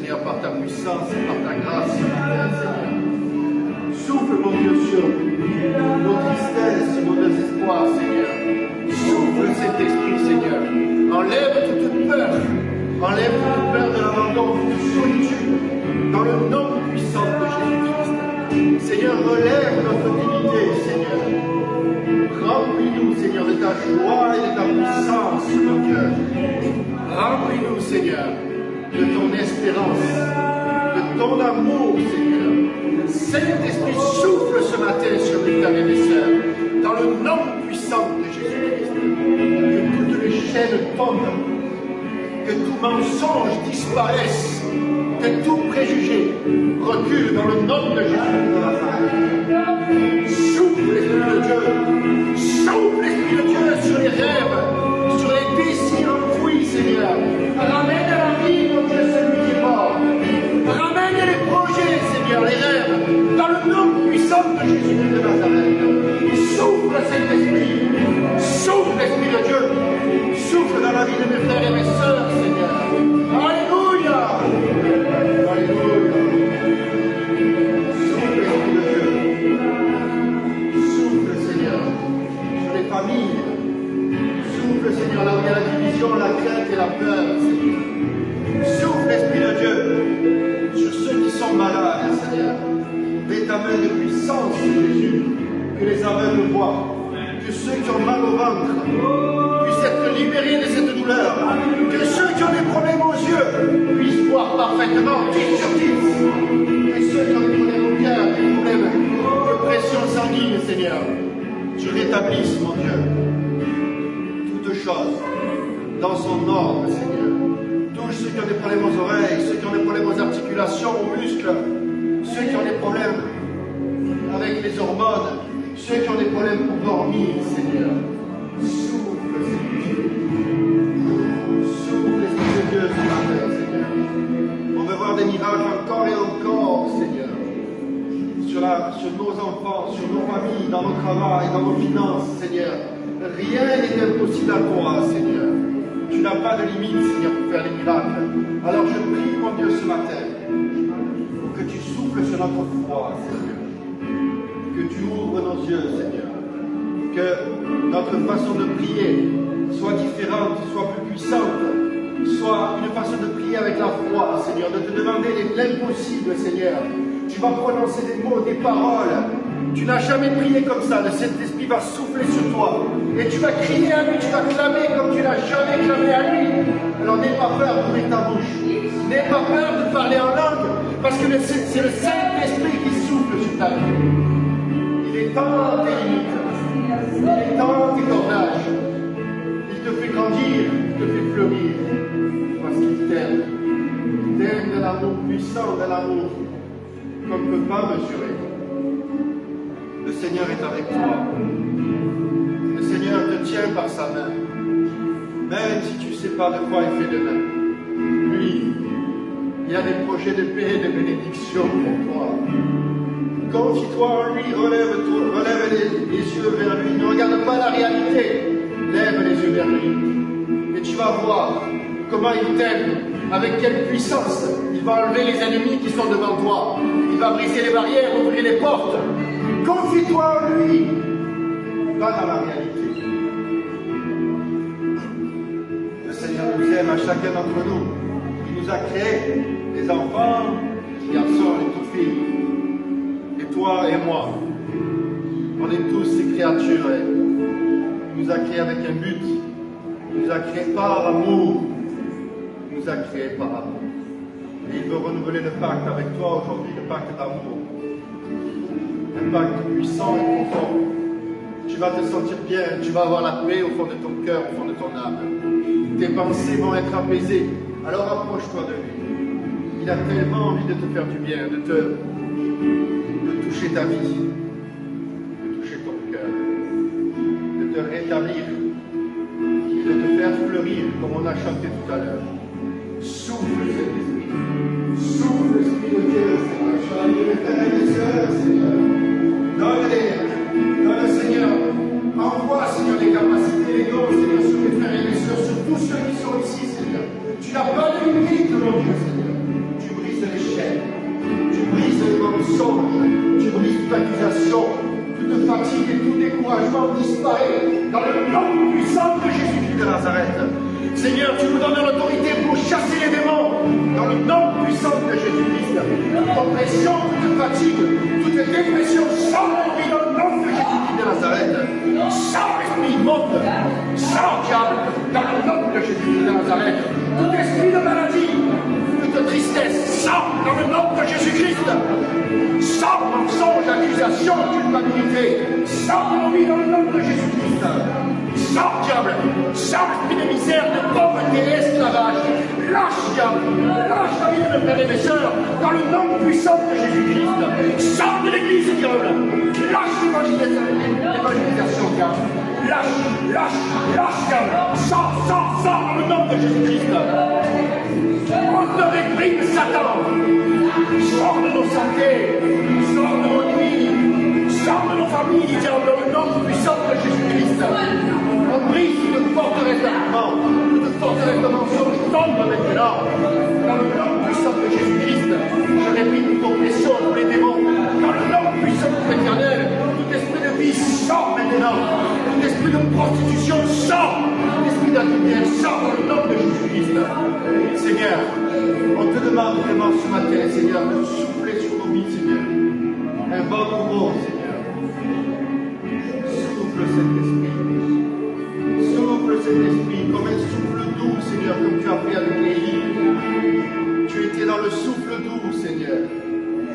Seigneur, par ta puissance et par ta grâce, Seigneur. Souffle, mon Dieu, sur nos tristesses, nos désespoirs, Seigneur. Souffle cet esprit, Seigneur. Enlève toute peur. Enlève toute peur de l'abandon, toute solitude, dans le nom puissant de Jésus-Christ. Seigneur, relève notre dignité, Seigneur. Remplis-nous, Seigneur, de ta joie et de ta puissance, mon Dieu. Remplis-nous, Seigneur, de ton espérance, de ton amour, Seigneur. Saint-Esprit, souffle ce matin sur les frères et les sœurs, dans le nom puissant de Jésus-Christ. Que toutes les chaînes tombent, que tout mensonge disparaisse, que tout préjugé recule dans le nom de Jésus de Nazareth. Souffle l'Esprit de Dieu, souffle l'Esprit de Dieu sur les rêves, sur les désirs enfouis, Seigneur. Ramène à la vie, mon Dieu, celui qui est mort. Ramène les projets, Seigneur, les rêves, dans le nom puissant de Jésus de Nazareth. Souffle cet esprit, souffle l'Esprit de Dieu, souffle dans la vie de mes frères et mes sœurs, Seigneur. Alléluia, alléluia. Souffle l'Esprit de Dieu, souffle, Seigneur, sur les familles, souffle, Seigneur, là où il y a la division, la crainte et la peur, Seigneur. Souffle l'Esprit de Dieu sur ceux qui sont malades, Seigneur. Mets ta main de puissance, Jésus, que les aveugles voient, que ceux qui ont mal au ventre puissent être libérés de cette douleur, que ceux qui ont des problèmes aux yeux puissent voir parfaitement, 10 sur 10, et ceux qui ont des problèmes au cœur, des problèmes de pression sanguine, Seigneur, tu rétablisses, mon Dieu, toutes choses dans son ordre, Seigneur. Touche ceux qui ont des problèmes aux oreilles, ceux qui ont des problèmes aux articulations, aux muscles, ceux qui ont des problèmes avec les hormones, ceux qui ont des problèmes pour dormir, Seigneur. Souffle, Seigneur. Souffle, l'Esprit de Dieu, ce matin, Seigneur. On veut voir des miracles encore et encore, Seigneur. Sur nos enfants, sur nos familles, dans nos travail, dans nos finances, Seigneur. Rien n'est impossible à toi, Seigneur. Tu n'as pas de limite, Seigneur, pour faire les miracles. Alors je prie, mon Dieu, ce matin, pour que tu souffles sur notre foi, Seigneur. Que tu ouvres nos yeux, Seigneur. Que notre façon de prier soit différente, soit plus puissante, soit une façon de prier avec la foi, Seigneur, de te demander l'impossible, Seigneur. Tu vas prononcer des mots, des paroles. Tu n'as jamais prié comme ça. Le Saint-Esprit va souffler sur toi. Et tu vas crier à lui, tu vas clamer comme tu n'as jamais clamé à lui. Alors n'aie pas peur d'ouvrir ta bouche. N'aie pas peur de parler en langue. Parce que c'est le Saint-Esprit qui souffle sur ta vie. Il est temps tes limites. Il est temps tes cordages. Il te fait grandir, il te fait fleurir. Parce qu'il t'aime. Il t'aime de l'amour puissant, de l'amour qu'on ne peut pas mesurer. Le Seigneur est avec toi. Le Seigneur te tient par sa main. Même si tu ne sais pas de quoi il fait demain. Lui, il y a des projets de paix et de bénédiction pour toi. Confie-toi en lui, relève les yeux vers lui. Ne regarde pas la réalité. Lève les yeux vers lui. Et tu vas voir comment il t'aime, avec quelle puissance. Il va enlever les ennemis qui sont devant toi. Il va briser les barrières, ouvrir les portes. Confie-toi en lui. Va dans la réalité. Le Seigneur nous aime à chacun d'entre nous. Il nous a créés, les enfants, les garçons, les petites filles. Et toi et moi. On est tous ces créatures. Il nous a créés avec un but. Il nous a créés par amour. Il nous a créés par amour. Et il veut renouveler le pacte avec toi aujourd'hui, le pacte d'amour. Un pacte puissant et profond. Tu vas te sentir bien, tu vas avoir la paix au fond de ton cœur, au fond de ton âme. Tes pensées vont être apaisées. Alors approche-toi de lui. Il a tellement envie de te faire du bien, de toucher ta vie, de toucher ton cœur, de te rétablir, de te faire fleurir comme on a chanté tout à l'heure. Souffle cet esprit. Souffle l'esprit de Dieu, Seigneur. Donne, Seigneur. Envoie, Seigneur, les capacités, les dons, Seigneur, sur mes frères et mes sœurs, sur tous ceux qui sont ici, Seigneur. Tu n'as pas de limite, mon Dieu, Seigneur. Tu mensonge, tu brises toute accusation, toute fatigue et tout découragement disparaît dans le nom puissant de Jésus-Christ de Nazareth. Seigneur, tu nous donnes l'autorité pour chasser les démons dans le nom puissant de Jésus-Christ. Toute oppression, toute fatigue, toute dépression, sors l'esprit dans le nom de Jésus-Christ de Nazareth. Sors l'esprit immonde, sors diable dans le nom de Jésus-Christ de Nazareth. Tout esprit de maladie, toute tristesse, sors dans le nom de Jésus-Christ. Sors mensonge, accusation, culpabilité, sors de nos vies dans le nom de Jésus-Christ. Sors, diable, sors l'esprit de misère, de pauvreté et esclavage. Lâche, diable, lâche la vie de mes frères et mes sœurs, dans le nom puissant de Jésus-Christ. Sors de l'église, diable, lâche l'évangélisation, diable. Lâche, diable, sors dans le nom de Jésus-Christ. On te réprime, Satan. Sors de nos santé, sors de nos nuits, sors de nos familles, diable, dans le nom puissant de Jésus-Christ. On brise toute forteresse d'armement, toute forteresse de mensonge tombe maintenant. Dans le nom puissant de Jésus-Christ, je réprime toute oppression, tous les démons. Dans le nom puissant de l'Éternel, tout esprit de vie sort maintenant. Tout esprit de prostitution sort. Tout esprit d'adultère sort dans le nom de Jésus-Christ. Seigneur, on te demande vraiment ce matin, Seigneur, de souffler sur nos vies, Seigneur. Un vent nouveau, Seigneur. Souffle cet esprit. Souffle cet esprit comme un souffle doux, Seigneur, comme tu as fait avec Élie. Tu étais dans le souffle doux, Seigneur.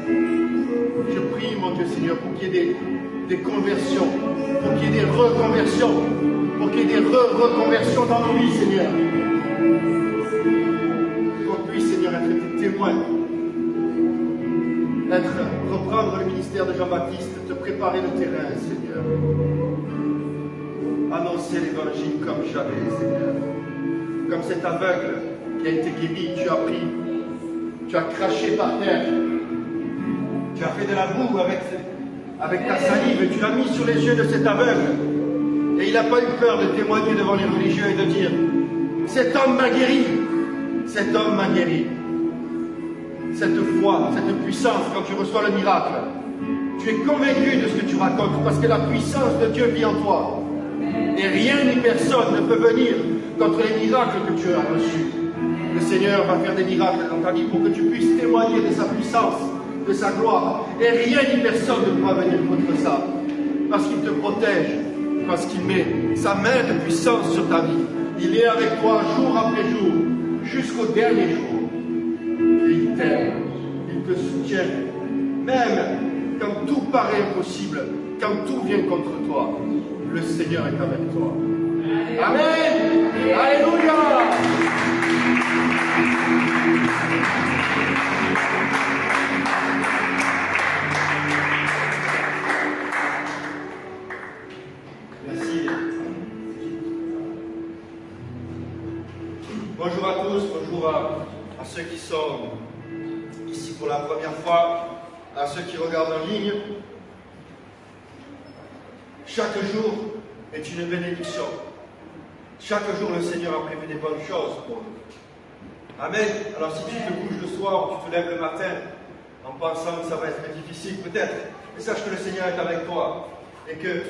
Je prie, mon Dieu, Seigneur, pour qu'il y ait des conversions, pour qu'il y ait des reconversions, pour qu'il y ait des reconversions dans nos vies, Seigneur. Qu'on puisse, Seigneur, être des témoins, reprendre le ministère de Jean-Baptiste, te préparer le terrain, Seigneur. Annoncer l'évangile comme jamais, Seigneur. Comme cet aveugle qui a été guéri, tu as craché par terre. Tu as fait de la boue avec ta salive et tu l'as mis sur les yeux de cet aveugle. Et il n'a pas eu peur de témoigner devant les religieux et de dire « Cet homme m'a guéri, cet homme m'a guéri. » Cette foi, cette puissance, quand tu reçois le miracle, tu es convaincu de ce que tu racontes parce que la puissance de Dieu vit en toi. Et rien ni personne ne peut venir contre les miracles que tu as reçus. Le Seigneur va faire des miracles dans ta vie pour que tu puisses témoigner de sa puissance, de sa gloire. Et rien ni personne ne pourra venir contre ça. Parce qu'il te protège, parce qu'il met sa main de puissance sur ta vie. Il est avec toi jour après jour, jusqu'au dernier jour. Et il t'aime, il te soutient. Même quand tout paraît impossible, quand tout vient contre toi, le Seigneur est avec toi. Amen. Alléluia. Merci. Bonjour à tous, bonjour à ceux qui sont ici pour la première fois, à ceux qui regardent en ligne. Chaque jour est une bénédiction. Chaque jour, le Seigneur a prévu des bonnes choses pour nous. Amen. Alors, si tu te couches le soir ou tu te lèves le matin en pensant que ça va être difficile, peut-être, mais sache que le Seigneur est avec toi et que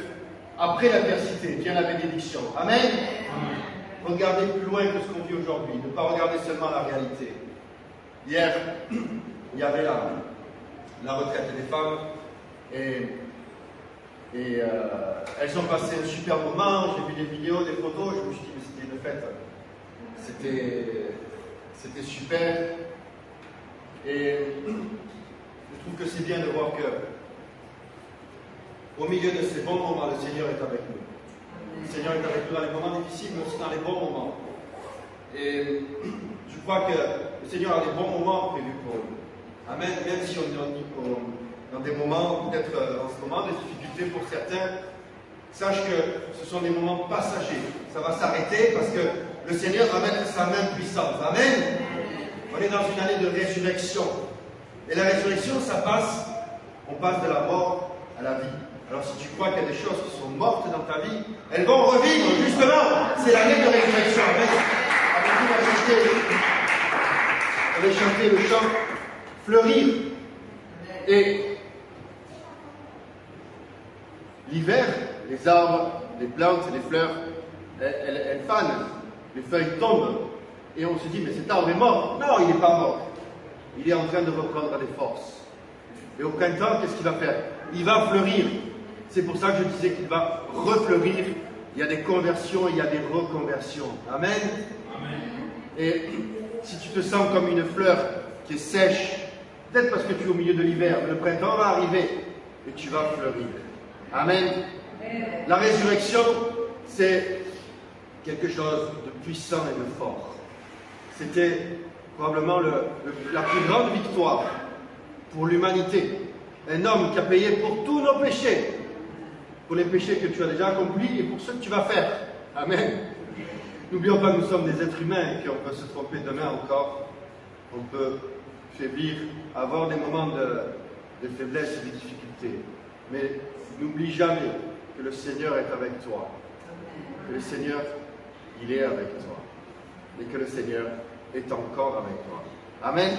après l'adversité vient la bénédiction. Amen. Regardez plus loin que ce qu'on vit aujourd'hui. Ne pas regarder seulement la réalité. Hier, il y avait la retraite des femmes et elles ont passé un super moment, j'ai vu des vidéos, des photos, je me suis dit, mais c'était une fête. C'était super. Et je trouve que c'est bien de voir que, au milieu de ces bons moments, le Seigneur est avec nous. Le Seigneur est avec nous dans les moments difficiles, mais aussi dans les bons moments. Et je crois que le Seigneur a des bons moments prévus pour nous. Amen. Même si on est dans des moments, peut-être en ce moment, de difficultés pour certains, sache que ce sont des moments passagers. Ça va s'arrêter parce que le Seigneur va mettre sa main puissante. Amen. On est dans une année de résurrection. Et la résurrection, on passe de la mort à la vie. Alors si tu crois qu'il y a des choses qui sont mortes dans ta vie, elles vont revivre, justement. C'est l'année de résurrection. Amen. On va chanter le chant Fleurir. Et l'hiver, les arbres, les plantes, les fleurs, elles fanent, les feuilles tombent. Et on se dit, mais cet arbre est mort. Non, il n'est pas mort. Il est en train de reprendre des forces. Et au printemps, qu'est-ce qu'il va faire? Il va fleurir. C'est pour ça que je disais qu'il va refleurir. Il y a des conversions, il y a des reconversions. Amen. Amen. Et si tu te sens comme une fleur qui est sèche, peut-être parce que tu es au milieu de l'hiver, mais le printemps va arriver et tu vas fleurir. Amen. La résurrection, c'est quelque chose de puissant et de fort. C'était probablement la plus grande victoire pour l'humanité. Un homme qui a payé pour tous nos péchés, pour les péchés que tu as déjà accomplis et pour ceux que tu vas faire. Amen. N'oublions pas que nous sommes des êtres humains et qu'on peut se tromper demain encore. On peut faiblir, avoir des moments de faiblesse et de difficulté. Mais n'oublie jamais que le Seigneur est avec toi. Que le Seigneur, il est avec toi. Et que le Seigneur est encore avec toi. Amen.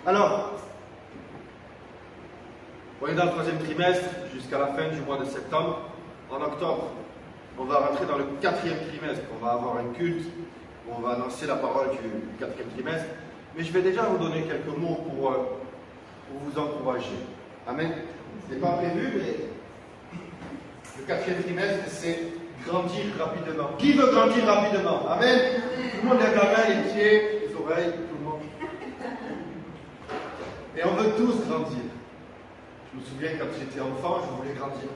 Alors, on est dans le 3e trimestre jusqu'à la fin du mois de septembre. En octobre, on va rentrer dans le 4e trimestre. On va avoir un culte où on va annoncer la parole du 4e trimestre. Mais je vais déjà vous donner quelques mots pour vous encourager. Amen. Ce n'est pas prévu, mais le 4e trimestre, c'est grandir rapidement. Qui veut grandir rapidement? Amen. Tout le monde lève la main, les pieds, les oreilles, tout le monde. Et on veut tous grandir. Je me souviens quand j'étais enfant, je voulais grandir.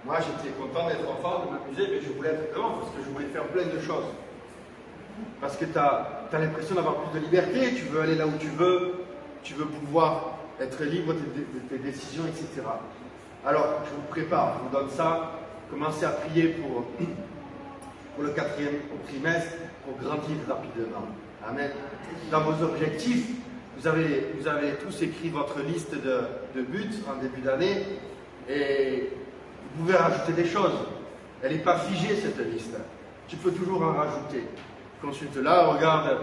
Moi, j'étais content d'être enfant, de m'amuser, mais je voulais être grand parce que je voulais faire plein de choses. Parce que tu as l'impression d'avoir plus de liberté, tu veux aller là où tu veux pouvoir être libre de tes décisions, etc. Alors, je vous prépare, je vous donne ça. Commencez à prier pour le 4e trimestre, pour grandir rapidement. Amen. Dans vos objectifs, vous avez tous écrit votre liste de buts en début d'année et vous pouvez rajouter des choses. Elle n'est pas figée cette liste. Tu peux toujours en rajouter. Consulte-la, regarde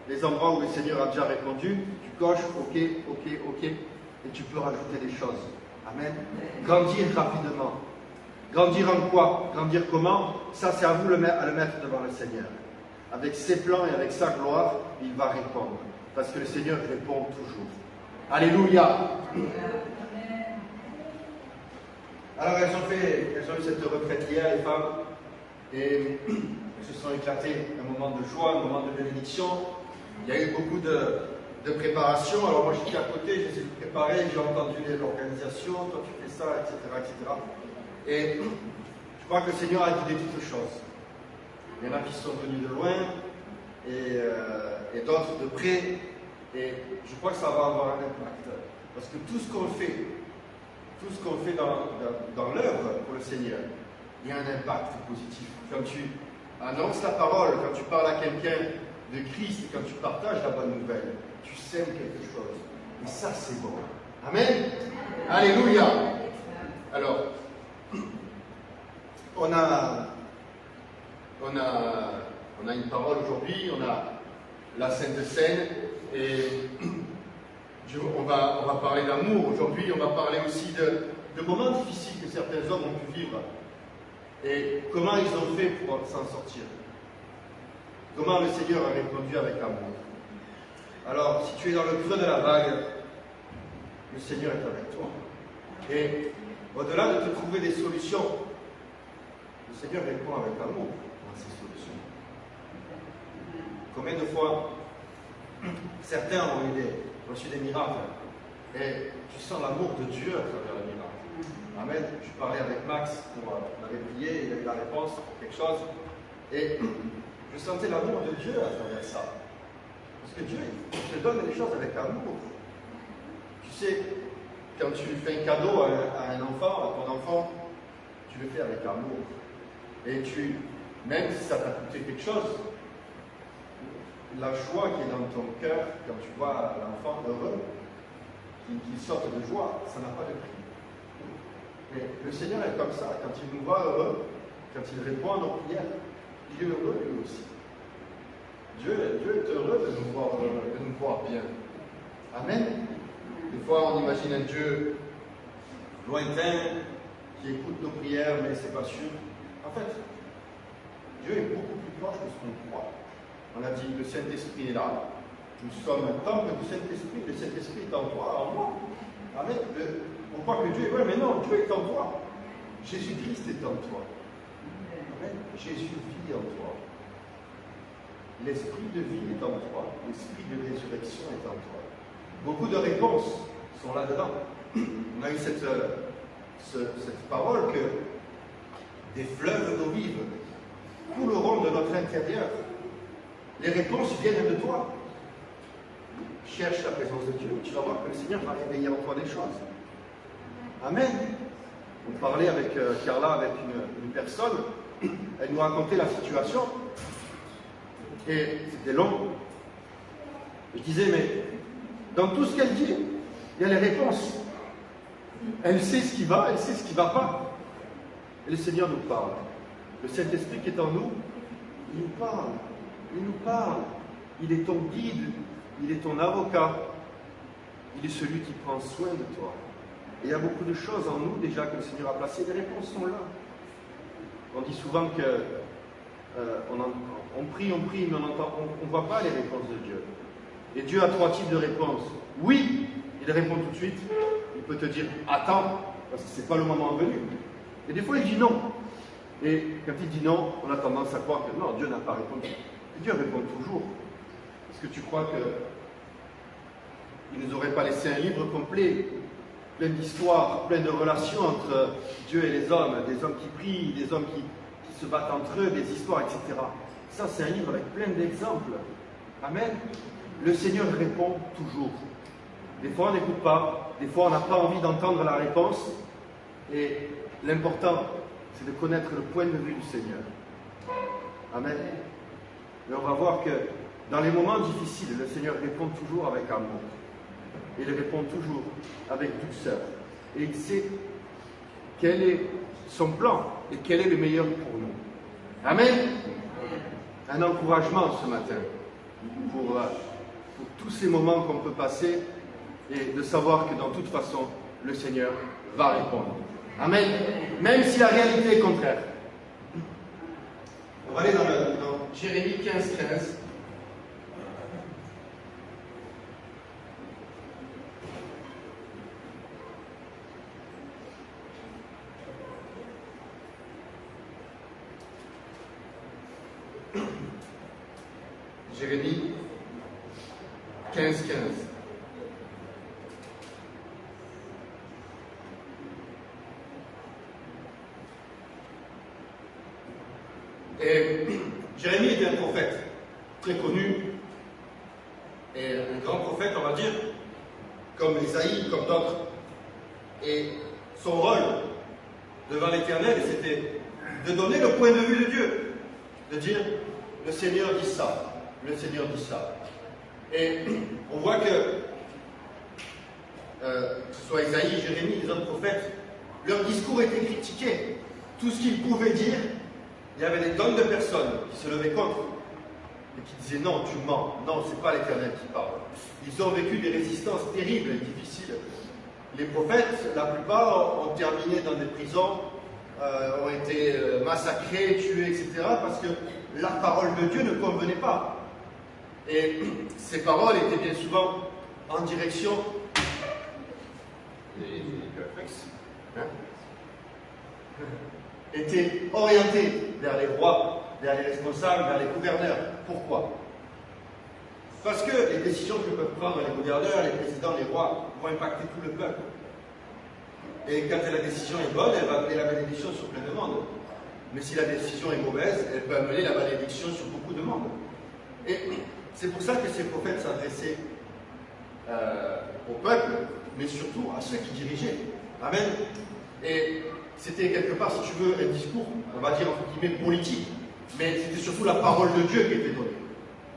les endroits où le Seigneur a déjà répondu, tu coches, ok, et tu peux rajouter des choses. Amen. Grandir rapidement. Grandir en quoi? Grandir comment? Ça, c'est à vous à le mettre devant le Seigneur. Avec ses plans et avec sa gloire, il va répondre. Parce que le Seigneur répond toujours. Alléluia. Alors, elles ont eu cette retraite hier, les femmes, et elles se sont éclatées. Un moment de joie, un moment de bénédiction. Il y a eu beaucoup de préparation. Alors, moi, j'étais à côté, j'ai essayé de préparer, j'ai entendu l'organisation, toi, tu fais ça, etc., etc. Et je crois que le Seigneur a guidé toutes choses. Il y en a qui sont venus de loin et d'autres de près. Et je crois que ça va avoir un impact. Parce que tout ce qu'on fait dans l'œuvre pour le Seigneur, il y a un impact positif. Quand tu annonces la parole, quand tu parles à quelqu'un de Christ, quand tu partages la bonne nouvelle, tu sèmes quelque chose. Et ça, c'est bon. Amen. Alléluia. Alors, on a une parole aujourd'hui, on a la Sainte Seine, et on va parler d'amour aujourd'hui, on va parler aussi de moments difficiles que certains hommes ont pu vivre, et comment ils ont fait pour s'en sortir. Comment le Seigneur a répondu avec amour. Alors, si tu es dans le creux de la vague, le Seigneur est avec toi. Et au-delà de te trouver des solutions, le Seigneur répond avec amour à ces solutions. Combien de fois certains ont reçu des miracles et tu sens l'amour de Dieu à travers le miracle. Amen. Je parlais avec Max, on avait prié, il a eu la réponse pour quelque chose et je sentais l'amour de Dieu à travers ça. Parce que Dieu, il te donne les choses avec amour. Tu sais, quand tu fais un cadeau à un enfant, à ton enfant, tu le fais avec amour. Et même si ça t'a coûté quelque chose, la joie qui est dans ton cœur, quand tu vois l'enfant heureux, qui sort de joie, ça n'a pas de prix. Mais le Seigneur est comme ça, quand il nous voit heureux, quand il répond à nos prières, il est heureux lui aussi. Dieu est heureux de nous voir bien. Amen. Des fois, on imagine un Dieu lointain, qui écoute nos prières, mais c'est pas sûr. En fait, Dieu est beaucoup plus proche que ce qu'on croit. On a dit que le Saint-Esprit est là. Nous sommes un temple du Saint-Esprit. Le Saint-Esprit est en toi, en moi. Amen. On croit que Dieu est vrai, mais non, Dieu est en toi. Jésus-Christ est en toi. Amen. Jésus vit en toi. L'esprit de vie est en toi. L'esprit de résurrection est en toi. Beaucoup de réponses sont là-dedans. On a eu cette parole que des fleuves d'eau vive couleront de notre intérieur. Les réponses viennent de toi. Cherche la présence de Dieu, tu vas voir que le Seigneur va réveiller en toi des choses. Amen. On parlait avec Carla, avec une personne, elle nous racontait la situation, et c'était long. Je disais, mais dans tout ce qu'elle dit, il y a les réponses. Elle sait ce qui va, elle sait ce qui ne va pas. Et le Seigneur nous parle. Le Saint-Esprit qui est en nous, il nous parle. Il nous parle. Il est ton guide. Il est ton avocat. Il est celui qui prend soin de toi. Et il y a beaucoup de choses en nous déjà que le Seigneur a placées. Les réponses sont là. On dit souvent que on prie, mais on ne voit pas les réponses de Dieu. Et Dieu a 3 types de réponses. Oui, il répond tout de suite. Il peut te dire attends, parce que ce n'est pas le moment venu. Et des fois, il dit non. Et quand il dit non, on a tendance à croire que non, Dieu n'a pas répondu. Et Dieu répond toujours. Est-ce que tu crois qu'il ne nous aurait pas laissé un livre complet, plein d'histoires, plein de relations entre Dieu et les hommes, des hommes qui prient, des hommes qui se battent entre eux, des histoires, etc. Ça, c'est un livre avec plein d'exemples. Amen. Le Seigneur répond toujours. Des fois, on n'écoute pas. Des fois, on n'a pas envie d'entendre la réponse. Et l'important, c'est de connaître le point de vue du Seigneur. Amen. Et on va voir que dans les moments difficiles, le Seigneur répond toujours avec amour. Il répond toujours avec douceur. Et il sait quel est son plan et quel est le meilleur pour nous. Amen. Un encouragement ce matin pour tous ces moments qu'on peut passer et de savoir que dans toute façon, le Seigneur va répondre. Amen. Même si la réalité est contraire. On va aller dans Jérémie 15-15. Jérémie 15-15. Et Jérémie était un prophète très connu, et un grand prophète, on va dire, comme Ésaïe, comme d'autres. Et son rôle devant l'Éternel, c'était de donner le point de vue de Dieu, de dire, le Seigneur dit ça, le Seigneur dit ça. Et on voit que ce soit Ésaïe, Jérémie, les autres prophètes, leur discours était critiqué. Tout ce qu'ils pouvaient dire, il y avait des tonnes de personnes qui se levaient contre et qui disaient non, tu mens, non, c'est pas l'Éternel qui parle. Ils ont vécu des résistances terribles et difficiles. Les prophètes, la plupart, ont terminé dans des prisons, ont été massacrés, tués, etc., parce que la parole de Dieu ne convenait pas. Et ces paroles étaient bien souvent en direction étaient orientées vers les rois, vers les responsables, vers les gouverneurs. Pourquoi? Parce que les décisions que peuvent prendre les gouverneurs, les présidents, les rois vont impacter tout le peuple. Et quand la décision est bonne, elle va amener la bénédiction sur plein de monde. Mais si la décision est mauvaise, elle peut amener la malédiction sur beaucoup de monde. Et c'est pour ça que ces prophètes s'adressaient au peuple, mais surtout à ceux qui dirigeaient. Amen. Et c'était quelque part, si tu veux, un discours, on va dire entre guillemets politique, mais c'était surtout la parole de Dieu qui était donnée.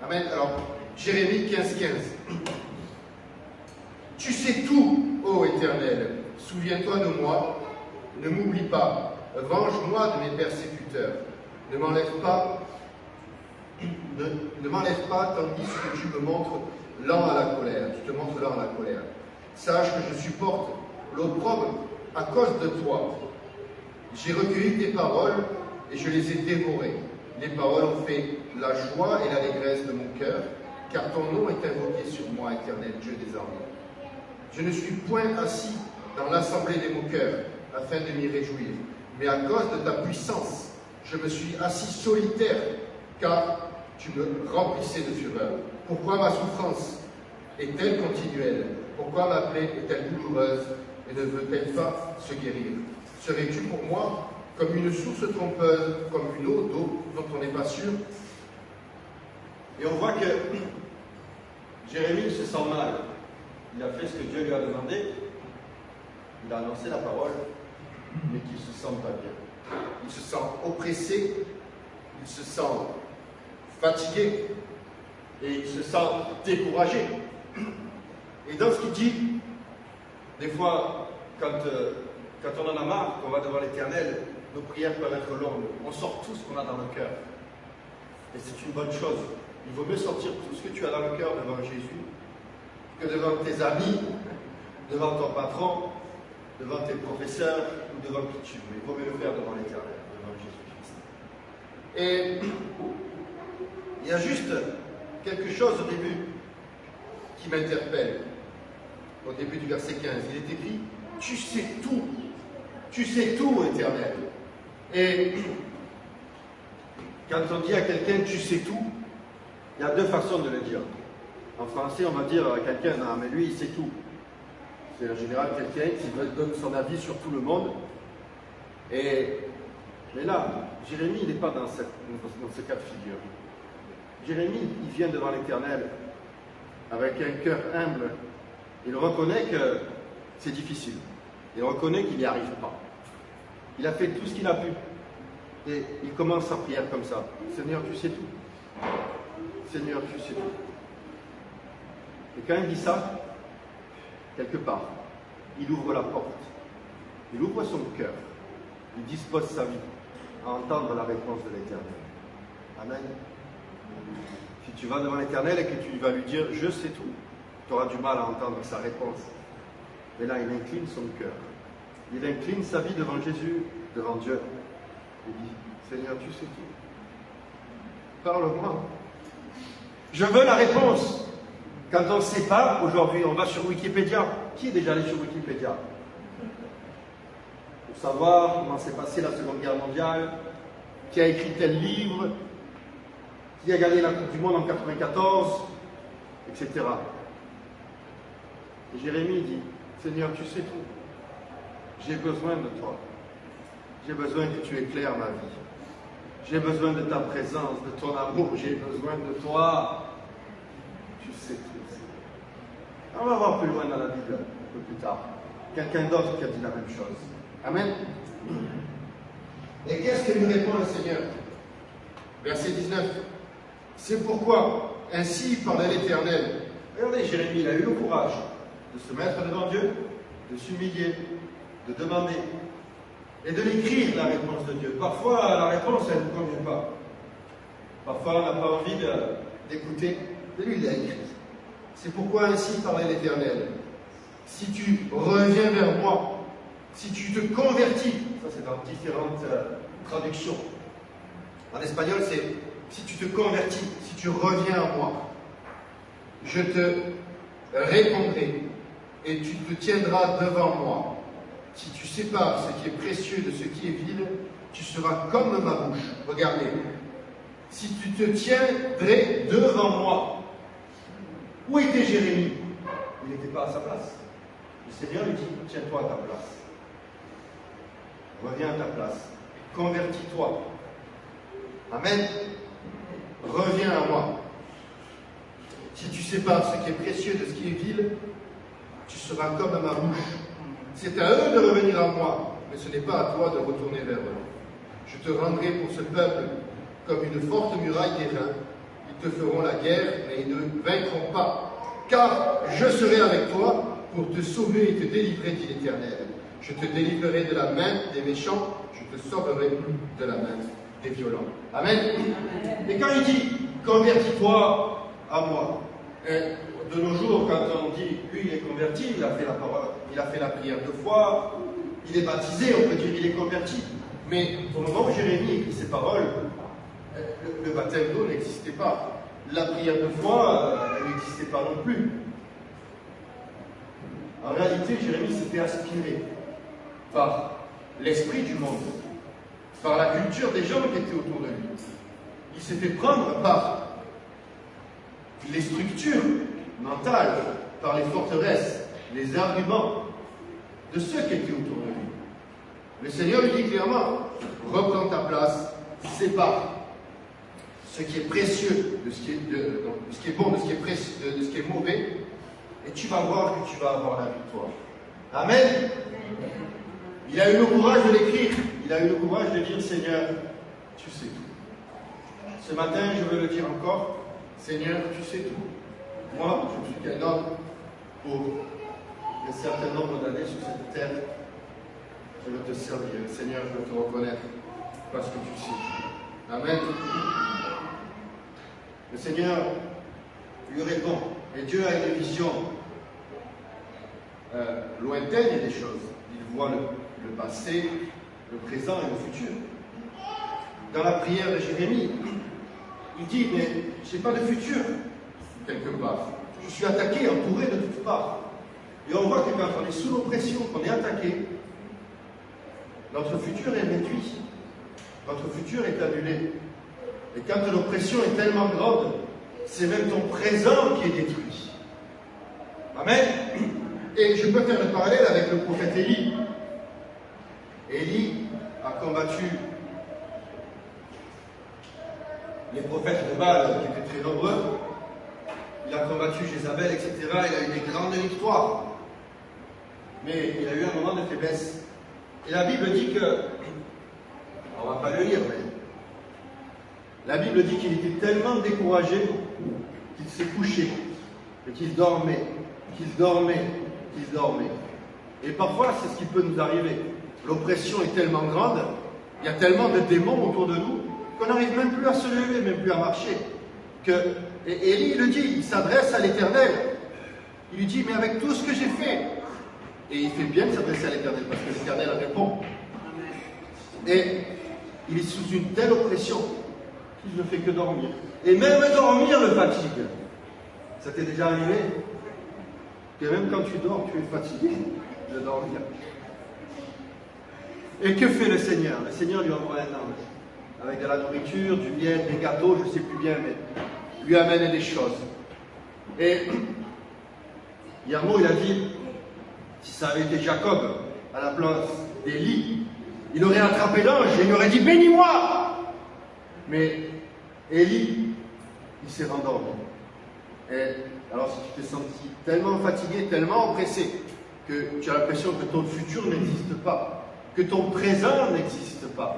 Amen. Alors, Jérémie 15-15. Tu sais tout, ô Éternel, souviens-toi de moi, ne m'oublie pas, venge-moi de mes persécuteurs, ne m'enlève pas tandis que tu me montres lent à la colère, tu te montres lent à la colère. Sache que je supporte l'opprobre à cause de toi. J'ai recueilli tes paroles et je les ai dévorées. Les paroles ont fait la joie et l'allégresse de mon cœur, car ton nom est invoqué sur moi, éternel Dieu des armées. Je ne suis point assis dans l'assemblée des moqueurs, afin de m'y réjouir, mais à cause de ta puissance, je me suis assis solitaire, car tu me remplissais de fureur. Pourquoi ma souffrance est-elle continuelle? Pourquoi ma plaie est-elle douloureuse et ne veut-elle pas se guérir? Serais-tu pour moi comme une source trompeuse, comme une eau d'eau dont on n'est pas sûr? Et on voit que Jérémie se sent mal. Il a fait ce que Dieu lui a demandé. Il a annoncé la parole, mais qu'il ne se sent pas bien. Il se sent oppressé, il se sent fatigué, Et il se sent découragé. Et dans ce qu'il dit, des fois, quand on en a marre, qu'on va devant l'Éternel, nos prières peuvent être longues. On sort tout ce qu'on a dans le cœur. Et c'est une bonne chose. Il vaut mieux sortir tout ce que tu as dans le cœur devant Jésus que devant tes amis, devant ton patron, devant tes professeurs ou devant qui tu veux. Il vaut mieux le faire devant l'Éternel, devant Jésus-Christ. Et il y a juste quelque chose au début qui m'interpelle. Au début du verset 15, il est écrit « Tu sais tout, tu sais tout, Éternel. » Et quand on dit à quelqu'un tu sais tout, il y a deux façons de le dire. En français, on va dire à quelqu'un ah, mais lui il sait tout. C'est en général quelqu'un qui donne son avis sur tout le monde. Mais là, Jérémie, il n'est pas dans ce cas de figure. Jérémie, il vient devant l'Éternel avec un cœur humble. Il reconnaît que c'est difficile. Il reconnaît qu'il n'y arrive pas. Il a fait tout ce qu'il a pu. Et il commence sa prière comme ça. Seigneur, tu sais tout. Seigneur, tu sais tout. Et quand il dit ça, quelque part, il ouvre la porte. Il ouvre son cœur. Il dispose sa vie à entendre la réponse de l'Éternel. Amen. Si tu vas devant l'Éternel et que tu vas lui dire « Je sais tout », tu auras du mal à entendre sa réponse. Mais là, il incline son cœur. Il incline sa vie devant Jésus, devant Dieu. Il dit « Seigneur, tu sais tout. Parle-moi. Je veux la réponse. » Quand on ne sait pas, aujourd'hui, on va sur Wikipédia. Qui est déjà allé sur Wikipédia? Pour savoir comment s'est passée la Seconde Guerre mondiale, qui a écrit tel livre, qui a gagné la Coupe du Monde en 1994, etc. Et Jérémie dit, Seigneur, tu sais tout. J'ai besoin de toi. J'ai besoin que tu éclaires ma vie. J'ai besoin de ta présence, de ton amour. J'ai besoin de toi. Tu sais tout. On va voir plus loin dans la Bible, un peu plus tard. Quelqu'un d'autre qui a dit la même chose. Amen. Et qu'est-ce que lui répond le Seigneur? Verset 19. C'est pourquoi, ainsi parlait l'Éternel. Regardez, Jérémie, il a eu le courage de se mettre devant Dieu, de s'humilier, de demander et de l'écrire la réponse de Dieu. Parfois, la réponse, elle ne convient pas. Parfois, on n'a pas envie d'écouter, de lui l'écrire. C'est pourquoi ainsi parlait l'Éternel. Si tu reviens vers moi, si tu te convertis, ça c'est dans différentes traductions. En espagnol, c'est si tu te convertis, si tu reviens à moi, je te répondrai et tu te tiendras devant moi. Si tu sépares ce qui est précieux de ce qui est vil, tu seras comme ma bouche. Regardez. Si tu te tiendrais devant moi. Où était Jérémie? Il n'était pas à sa place. Le Seigneur lui dit, tiens-toi à ta place. Reviens à ta place. Convertis-toi. Amen. Reviens à moi. Si tu sépares ce qui est précieux de ce qui est vil, tu seras comme à ma bouche. C'est à eux de revenir à moi, mais ce n'est pas à toi de retourner vers eux. Je te rendrai pour ce peuple comme une forte muraille d'airain. Ils te feront la guerre, mais ils ne vaincront pas. Car je serai avec toi pour te sauver et te délivrer, dit l'Éternel. Je te délivrerai de la main des méchants, je te sauverai de la main des violents. Amen. Et quand il dit, convertis-toi à moi, de nos jours, quand on dit, lui il est converti, il a fait la parole, il a fait la prière 2 fois, il est baptisé, on peut dire il est converti. Mais au moment où Jérémie écrit ces paroles, le baptême d'eau n'existait pas. La prière de foi, elle n'existait pas non plus. En réalité, Jérémie s'était aspiré par l'esprit du monde, par la culture des gens qui étaient autour de lui. Il s'est fait prendre par les structures mentales, par les forteresses, les arguments de ceux qui étaient autour de lui. Le Seigneur lui dit clairement, reprends ta place, sépare ce qui est précieux de ce qui est bon, de ce qui est précieux, de ce qui est mauvais, et tu vas voir que tu vas avoir la victoire. Amen. Il a eu le courage de l'écrire. Il a eu le courage de dire, Seigneur, tu sais tout. Ce matin, je veux le dire encore, Seigneur, tu sais tout. Moi, je ne suis qu'un homme pour un certain nombre d'années sur cette terre. Je veux te servir. Seigneur, je veux te reconnaître parce que tu sais tout. Amen. Le Seigneur lui répond. Et Dieu a une vision lointaine des choses. Il voit le passé, le présent et le futur. Dans la prière de Jérémie, il dit, mais je n'ai pas de futur, quelque part. Je suis attaqué, entouré de toutes parts. Et on voit que quand on est sous l'oppression, qu'on est attaqué, notre futur est réduit. Notre futur est annulé. Et quand l'oppression est tellement grande, c'est même ton présent qui est détruit. Amen. Et je peux faire le parallèle avec le prophète Élie. Élie a combattu les prophètes de Baal qui étaient très nombreux. Il a combattu Jézabel, etc. Il a eu des grandes victoires. Mais il a eu un moment de faiblesse. Et la Bible dit que, on ne va pas le lire, mais la Bible dit qu'il était tellement découragé qu'il s'est couché et qu'il dormait, qu'il dormait, qu'il dormait. Et parfois, c'est ce qui peut nous arriver. L'oppression est tellement grande, il y a tellement de démons autour de nous, qu'on n'arrive même plus à se lever, même plus à marcher. Et Élie le dit, il s'adresse à l'Éternel. Il lui dit, mais avec tout ce que j'ai fait, et il fait bien de s'adresser à l'Éternel, parce que l'Éternel répond. Et il est sous une telle oppression qu'il ne fait que dormir. Et même dormir le fatigue. Ça t'est déjà arrivé? Que même quand tu dors, tu es fatigué de dormir. Et que fait le Seigneur? Le Seigneur lui envoie un ange, avec de la nourriture, du miel, des gâteaux, je ne sais plus bien, mais lui amène des choses. Et Yermo, il a dit, si ça avait été Jacob à la place d'Élie, il aurait attrapé l'ange et il aurait dit, bénis-moi! Mais Élie, il s'est rendormi. Et alors si tu t'es senti tellement fatigué, tellement oppressé, que tu as l'impression que ton futur n'existe pas, que ton présent n'existe pas,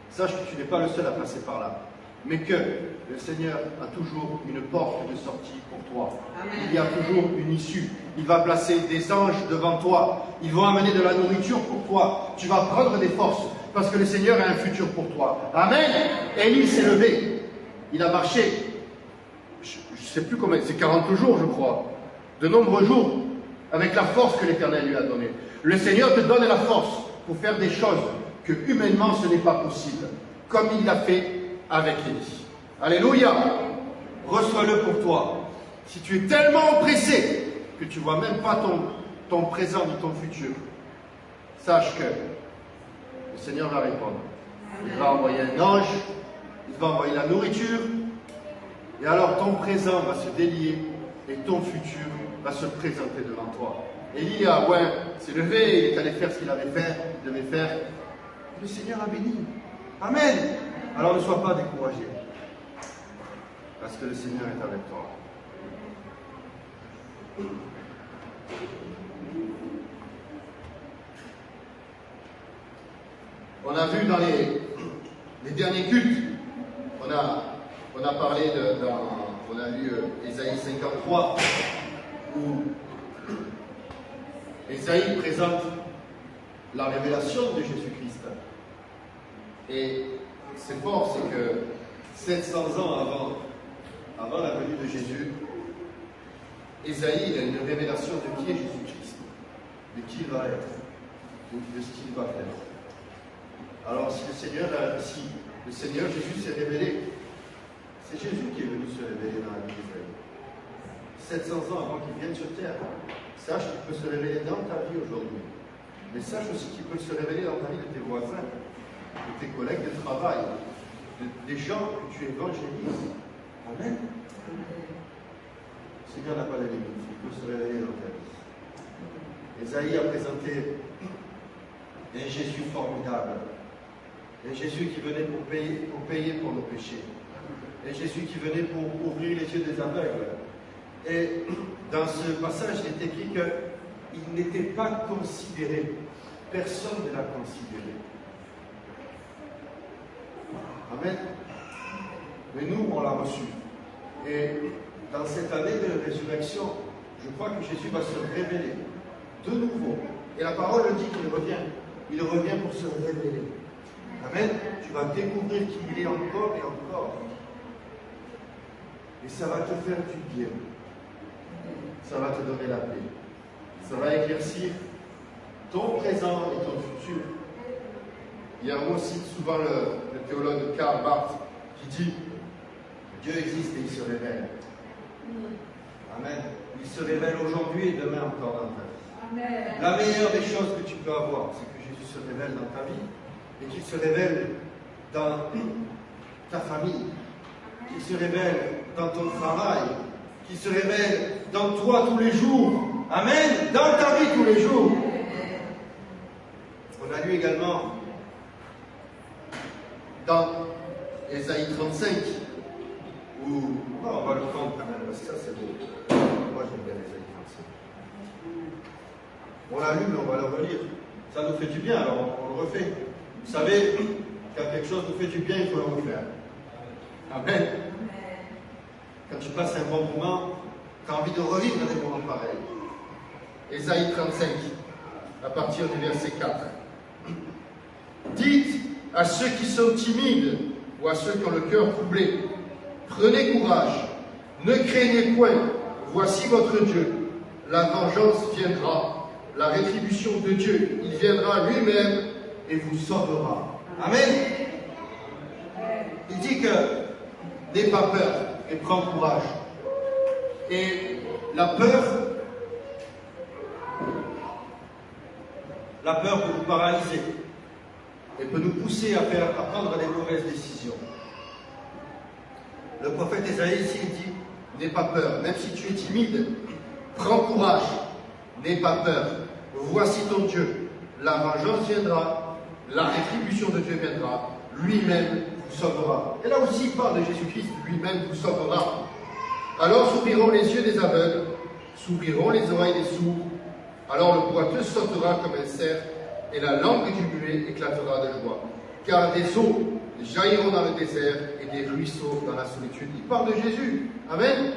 sache que tu n'es pas le seul à passer par là, mais que le Seigneur a toujours une porte de sortie pour toi. Amen. Il y a toujours une issue. Il va placer des anges devant toi. Ils vont amener de la nourriture pour toi. Tu vas prendre des forces parce que le Seigneur a un futur pour toi. Amen. Élie s'est levé. Il a marché. Je ne sais plus combien, c'est 40 jours, je crois. De nombreux jours avec la force que l'Éternel lui a donnée. Le Seigneur te donne la force pour faire des choses que humainement ce n'est pas possible. Comme il l'a fait avec Élie. Alléluia. Reçois-le pour toi. Si tu es tellement oppressé que tu ne vois même pas ton présent ni ton futur, sache que le Seigneur va répondre. Il va envoyer un ange, il va envoyer la nourriture, et alors ton présent va se délier et ton futur va se présenter devant toi. Élie s'est levé, il est allé faire ce qu'il devait faire. Le Seigneur a béni. Amen. Alors ne sois pas découragé, parce que le Seigneur est avec toi. On a vu dans les derniers cultes, on a parlé on a lu Ésaïe 53, où Ésaïe présente la révélation de Jésus-Christ. Et c'est fort, c'est que 700 ans avant la venue de Jésus, Ésaïe a une révélation de qui est Jésus-Christ, de qui il va être, de ce qu'il va faire. Alors si le Seigneur Jésus s'est révélé, c'est Jésus qui est venu se révéler dans la vie d'Israël. 700 ans avant qu'il vienne sur terre. Sache qu'il peut se révéler dans ta vie aujourd'hui. Mais sache aussi qu'il peut se révéler dans ta vie de tes voisins, de tes collègues de travail, des gens que tu évangélises. Amen. Le Seigneur n'a pas de limite, il peut se révéler dans ta vie. Ésaïe a présenté un Jésus formidable, un Jésus qui venait pour payer pour nos péchés, un Jésus qui venait pour ouvrir les yeux des aveugles. Et dans ce passage, il est écrit qu'il n'était pas considéré. Personne ne l'a considéré. Amen. Mais nous, on l'a reçu. Et dans cette année de résurrection, je crois que Jésus va se révéler de nouveau. Et la parole dit qu'il revient. Il revient pour se révéler. Amen. Tu vas découvrir qui il est encore et encore. Et ça va te faire du bien. Ça va te donner la paix. Ça va éclaircir ton présent et ton futur. Il y a un mot, cite souvent le théologue Karl Barth qui dit Dieu existe et il se révèle. Amen. Il se révèle aujourd'hui et demain encore dans ta vie. Amen. La meilleure des choses que tu peux avoir, c'est que Jésus se révèle dans ta vie et qu'il se révèle dans ta famille, qu'il se révèle dans ton travail, qu'il se révèle dans toi tous les jours. Amen. Dans ta vie tous les jours. On a lu également dans Ésaïe 35 où on va le prendre quand même parce que ça c'est beau. Moi j'aime bien Ésaïe 35. On l'a lu mais on va le relire. Ça nous fait du bien alors on le refait. Vous savez, quand quelque chose nous fait du bien, il faut le refaire. Amen. Quand tu passes un bon moment, tu as envie de revivre des moments pareils. Ésaïe 35, à partir du verset 4. Dites à ceux qui sont timides ou à ceux qui ont le cœur troublé, prenez courage, ne craignez point, voici votre Dieu. La vengeance viendra, la rétribution de Dieu, il viendra lui-même et vous sauvera. Amen. Il dit que n'aie pas peur et prends courage. Et la peur peut nous paralyser et peut nous pousser à prendre des mauvaises décisions. Le prophète Ésaïe ici dit, n'aie pas peur, même si tu es timide, prends courage, n'aie pas peur, voici ton Dieu, la vengeance viendra, la rétribution de Dieu viendra, lui-même vous sauvera. Et là aussi il parle de Jésus-Christ, lui-même vous sauvera. Alors s'ouvriront les yeux des aveugles, s'ouvriront les oreilles des sourds, alors le boiteux sautera comme un cerf, et la langue du muet éclatera de joie. Car des eaux jailliront dans le désert, et des ruisseaux dans la solitude. Il parle de Jésus. Amen.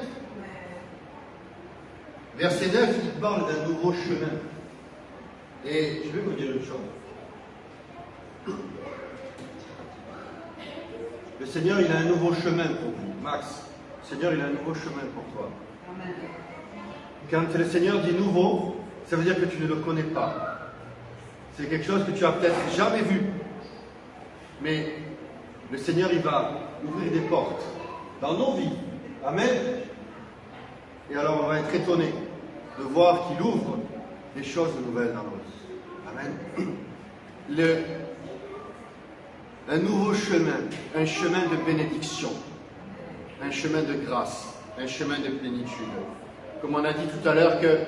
Verset 9, il parle d'un nouveau chemin. Et je vais vous dire une chose. Le Seigneur, il a un nouveau chemin pour vous. Max, le Seigneur, il a un nouveau chemin pour toi. Amen. Quand le Seigneur dit nouveau, ça veut dire que tu ne le connais pas. C'est quelque chose que tu as peut-être jamais vu. Mais le Seigneur, il va ouvrir des portes dans nos vies. Amen. Et alors, on va être étonné de voir qu'il ouvre des choses nouvelles dans nos vies. Amen. Un nouveau chemin, un chemin de bénédiction, un chemin de grâce, un chemin de plénitude. Comme on a dit tout à l'heure qu'il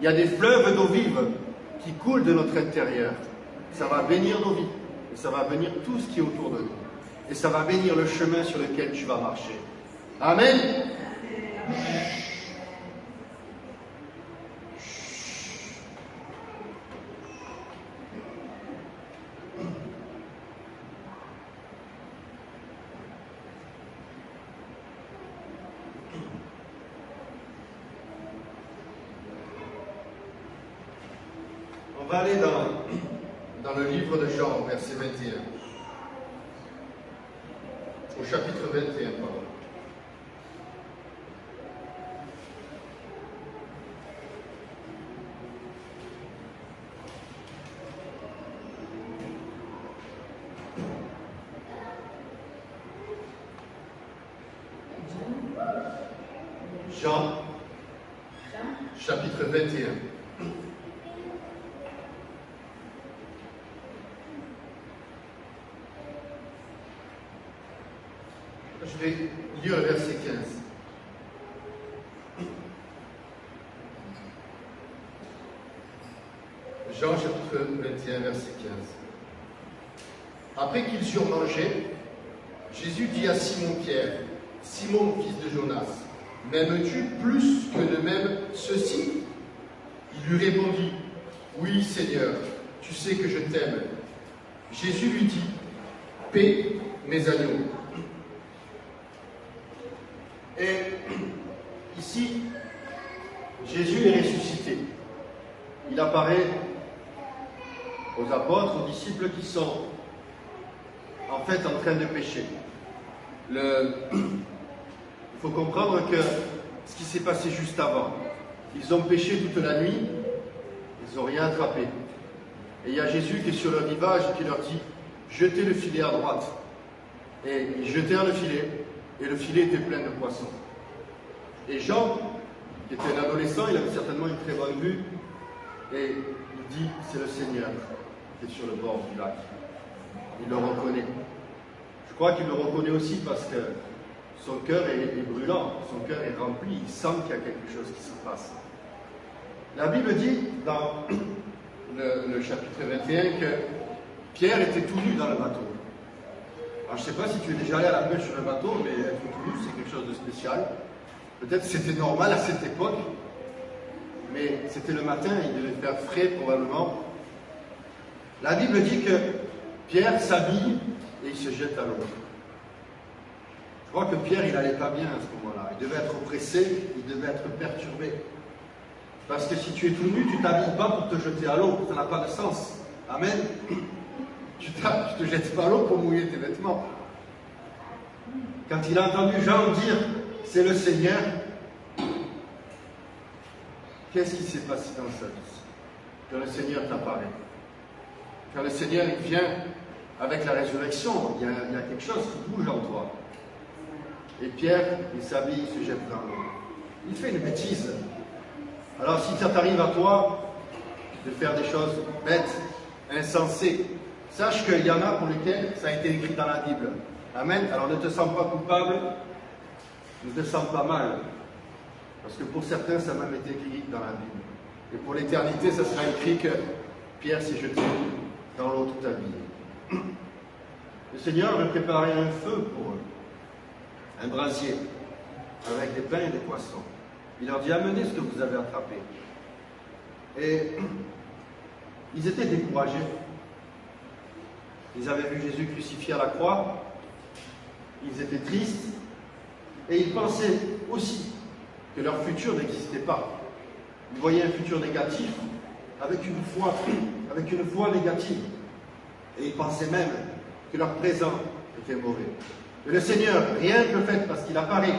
y a des fleuves d'eau vive qui coulent de notre intérieur. Ça va bénir nos vies, et ça va bénir tout ce qui est autour de nous. Et ça va bénir le chemin sur lequel tu vas marcher. Amen. On va aller dans le livre de Jean, verset 21. Au chapitre 21, pardon. Jean, chapitre 21. Je vais lire le verset 15. Jean chapitre 21, verset 15. Après qu'ils eurent mangé, Jésus dit à Simon-Pierre, « Simon, fils de Jonas, m'aimes-tu plus que de même ceci ?» Il lui répondit, « Oui, Seigneur, tu sais que je t'aime. » Jésus lui dit, « Paie mes agneaux. » Et ici, Jésus est ressuscité. Il apparaît aux apôtres, aux disciples qui sont en fait en train de pécher. Il faut comprendre que ce qui s'est passé juste avant, ils ont péché toute la nuit, ils n'ont rien attrapé. Et il y a Jésus qui est sur le rivage et qui leur dit, jetez le filet à droite. Et ils jetèrent le filet, et le filet était plein de poissons. Et Jean, qui était un adolescent, il avait certainement une très bonne vue, et il dit, c'est le Seigneur qui est sur le bord du lac. Il le reconnaît. Je crois qu'il le reconnaît aussi parce que son cœur est brûlant, son cœur est rempli, il sent qu'il y a quelque chose qui se passe. La Bible dit, dans le chapitre 21, que Pierre était tout nu dans le bateau. Alors je ne sais pas si tu es déjà allé à la pêche sur le bateau, mais être tout nu, c'est quelque chose de spécial. Peut-être que c'était normal à cette époque, mais c'était le matin, il devait faire frais probablement. La Bible dit que Pierre s'habille et il se jette à l'eau. Je crois que Pierre, il n'allait pas bien à ce moment-là. Il devait être oppressé, il devait être perturbé. Parce que si tu es tout nu, tu ne t'habilles pas pour te jeter à l'eau, ça n'a pas de sens. Amen. Tu te jettes pas à l'eau pour mouiller tes vêtements. Quand il a entendu Jean dire « c'est le Seigneur », qu'est-ce qui s'est passé dans sa vie? Quand le Seigneur t'apparaît. Quand le Seigneur il vient avec la résurrection, il y a quelque chose qui bouge en toi. Et Pierre, il s'habille, il se jette dans l'eau. Il fait une bêtise. Alors si ça t'arrive à toi de faire des choses bêtes, insensées, sache qu'il y en a pour lesquels ça a été écrit dans la Bible. Amen. Alors ne te sens pas coupable, ne te sens pas mal. Parce que pour certains, ça a même été écrit dans la Bible. Et pour l'éternité, ça sera écrit que Pierre s'est jeté dans l'eau toute habillée. Le Seigneur veut préparer un feu pour eux, un brasier, avec des pains et des poissons. Il leur dit, amenez ce que vous avez attrapé. Et ils étaient découragés. Ils avaient vu Jésus crucifié à la croix. Ils étaient tristes. Et ils pensaient aussi que leur futur n'existait pas. Ils voyaient un futur négatif avec une foi négative. Et ils pensaient même que leur présent était mauvais. Et le Seigneur, rien que le fait, parce qu'il apparaît,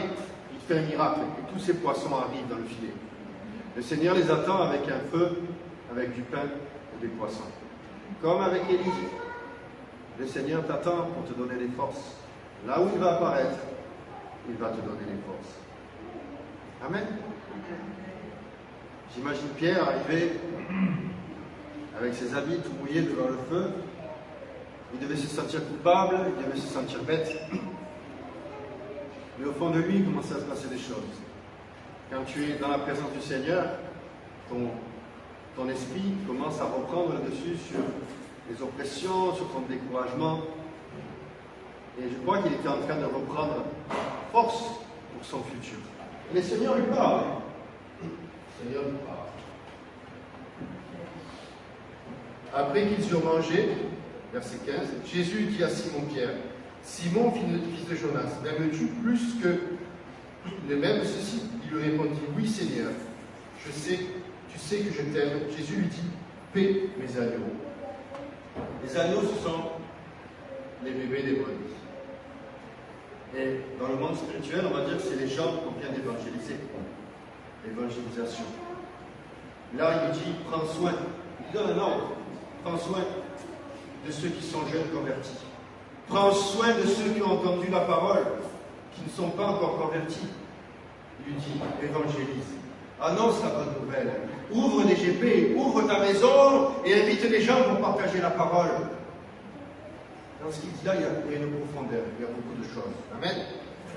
il fait un miracle, et tous ces poissons arrivent dans le filet. Le Seigneur les attend avec un feu, avec du pain et des poissons. Comme avec Élie. Le Seigneur t'attend pour te donner les forces. Là où il va apparaître, il va te donner les forces. Amen. J'imagine Pierre arriver avec ses habits tout mouillés devant le feu. Il devait se sentir coupable, il devait se sentir bête. Mais au fond de lui, il commençait à se passer des choses. Quand tu es dans la présence du Seigneur, ton esprit commence à reprendre le dessus sur les oppressions, sur ton découragement. Et je crois qu'il était en train de reprendre force pour son futur. Et le Seigneur lui parle. Le Seigneur lui parle. Après qu'ils eurent mangé, verset 15, Jésus dit à Simon-Pierre, « Simon, fils de Jonas, m'aimes-tu plus que le même ceci ?» Il lui répondit, « Oui, Seigneur, tu sais que je t'aime. » Jésus lui dit, « Paie mes agneaux. » Les agneaux, ce sont Les bébés des brebis. Et dans le monde spirituel, on va dire que c'est les gens qu'on vient d'évangéliser. L'évangélisation. Là, il dit, prends soin. Il donne un ordre. Prends soin de ceux qui sont jeunes convertis. Prends soin de ceux qui ont entendu la parole, qui ne sont pas encore convertis. Il lui dit, évangélise, annonce la bonne nouvelle, ouvre des GP, ouvre ta maison et invite les gens pour partager la parole. Dans ce qu'il dit là, il y a une profondeur, il y a beaucoup de choses. Amen.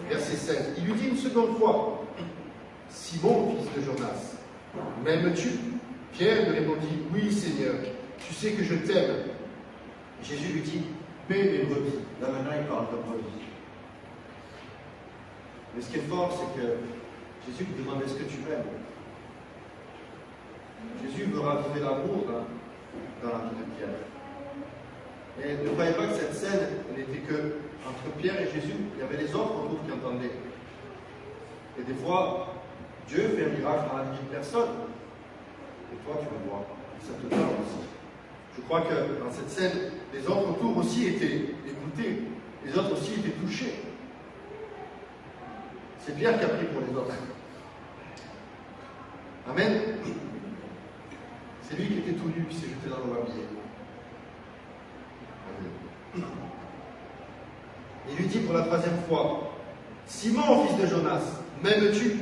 Verset 16. Il lui dit une seconde fois, Simon, fils de Jonas, m'aimes-tu? Pierre lui répondit, oui Seigneur, tu sais que je t'aime. Jésus lui dit, paie mes brebis. Là maintenant, il parle de brebis. Mais ce qui est fort, c'est que Jésus lui demande, est-ce que tu m'aimes? Jésus veut raviver l'amour dans la vie de Pierre. Et ne croyez pas que cette scène n'était que entre Pierre et Jésus. Il y avait les autres autour qui entendaient. Et des fois, Dieu fait un miracle dans la vie de personne. Et toi, tu le vois. Ça te parle aussi. Je crois que dans cette scène, les autres autour aussi étaient écoutés. Les autres aussi étaient touchés. C'est Pierre qui a pris pour les autres. Amen. C'est lui qui était tout nu, qui s'est jeté dans l'eau habillée. Amen. Il lui dit pour la troisième fois, Simon, fils de Jonas, m'aimes-tu?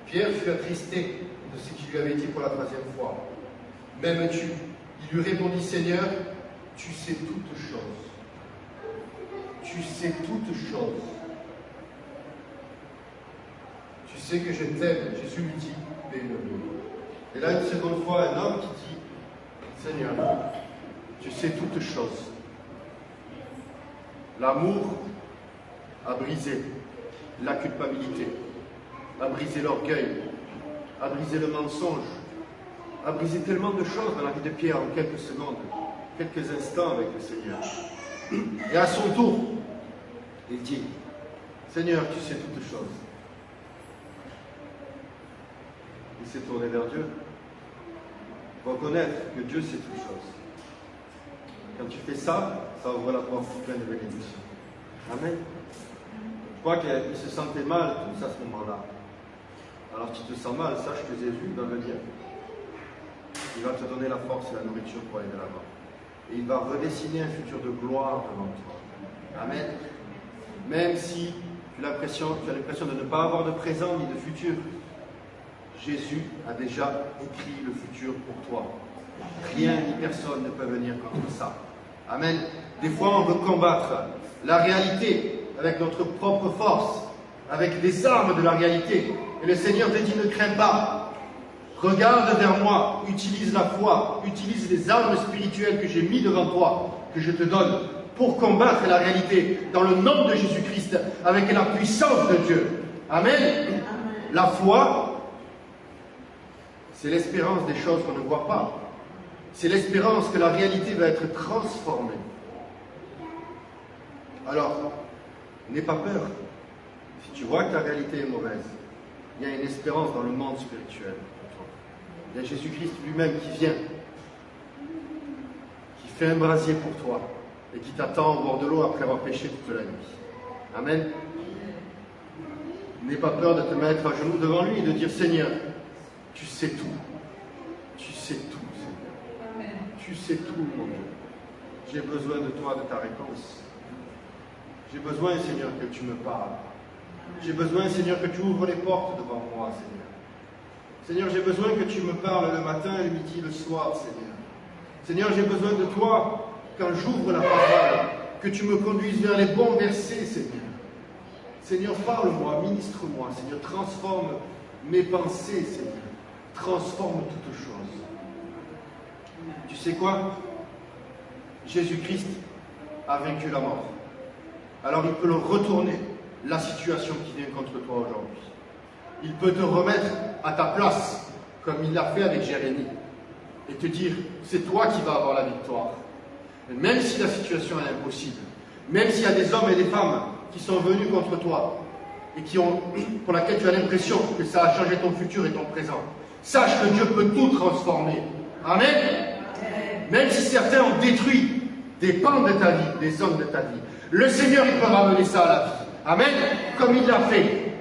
Pierre fut attristé de ce qu'il lui avait dit pour la troisième fois. M'aimes-tu? Il lui répondit, Seigneur, tu sais toutes choses. Tu sais toutes choses. Tu sais que je t'aime. Jésus lui dit, paie-le. Et là, une seconde fois, un homme qui dit, Seigneur, tu sais toutes choses. L'amour a brisé la culpabilité, a brisé l'orgueil, a brisé le mensonge, a brisé tellement de choses dans la vie de Pierre en quelques secondes, quelques instants avec le Seigneur. Et à son tour, il dit, Seigneur, tu sais toutes choses. Il s'est tourné vers Dieu. Reconnaître que Dieu sait toutes choses. Quand tu fais ça, ça ouvre la porte pour plein de bénédictions. Amen. Je crois qu'il se sentait mal tous à ce moment-là. Alors tu te sens mal, sache que Jésus va venir. Il va te donner la force et la nourriture pour aller de l'avant. Et il va redessiner un futur de gloire devant toi. Amen. Même si tu as l'impression de ne pas avoir de présent ni de futur, Jésus a déjà écrit le futur pour toi. Rien ni personne ne peut venir contre ça. Amen. Des fois, on veut combattre la réalité avec notre propre force, avec les armes de la réalité. Et le Seigneur te dit, ne crains pas. Regarde vers moi, utilise la foi, utilise les armes spirituelles que j'ai mis devant toi, que je te donne, pour combattre la réalité dans le nom de Jésus-Christ, avec la puissance de Dieu. Amen. Amen. La foi, c'est l'espérance des choses qu'on ne voit pas. C'est l'espérance que la réalité va être transformée. Alors, n'aie pas peur. Si tu vois que ta réalité est mauvaise, il y a une espérance dans le monde spirituel. Il y a Jésus-Christ lui-même qui vient, qui fait un brasier pour toi et qui t'attend au bord de l'eau après avoir péché toute la nuit. Amen. N'aie pas peur de te mettre à genoux devant lui et de dire, Seigneur, tu sais tout. Tu sais tout, Seigneur. Amen. Tu sais tout, mon Dieu. J'ai besoin de toi, de ta réponse. J'ai besoin, Seigneur, que tu me parles. J'ai besoin, Seigneur, que tu ouvres les portes devant moi, Seigneur. Seigneur, j'ai besoin que tu me parles le matin, le midi, le soir, Seigneur. Seigneur, j'ai besoin de toi quand j'ouvre la parole, que tu me conduises vers les bons versets, Seigneur. Seigneur, parle-moi, ministre-moi, Seigneur, transforme mes pensées, Seigneur. Transforme toutes choses. Tu sais quoi? Jésus-Christ a vaincu la mort. Alors il peut le retourner, la situation qui vient contre toi aujourd'hui. Il peut te remettre à ta place, comme il l'a fait avec Jérémie, et te dire, c'est toi qui vas avoir la victoire. Et même si la situation est impossible, même s'il y a des hommes et des femmes qui sont venus contre toi, et pour laquelle tu as l'impression que ça a changé ton futur et ton présent, sache que Dieu peut tout transformer. Amen. Même si certains ont détruit des pans de ta vie, des hommes de ta vie, le Seigneur, il peut ramener ça à la vie. Amen. Comme il l'a fait.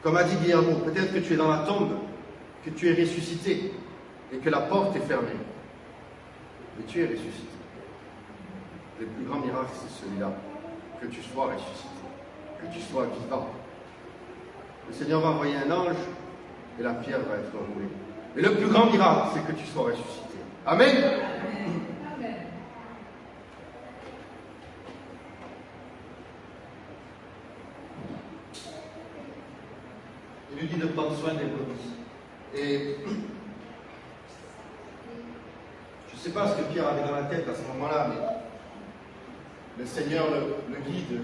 Comme a dit Guillermo, peut-être que tu es dans la tombe, que tu es ressuscité, et que la porte est fermée. Mais tu es ressuscité. Le plus grand miracle, c'est celui-là. Que tu sois ressuscité. Que tu sois vivant. le Seigneur va envoyer un ange et la pierre va être roulée. Mais le plus grand miracle, c'est que tu sois ressuscité. Amen. Il lui dit de prendre soin des brebis. Et je ne sais pas ce que Pierre avait dans la tête à ce moment-là, mais le Seigneur le guide,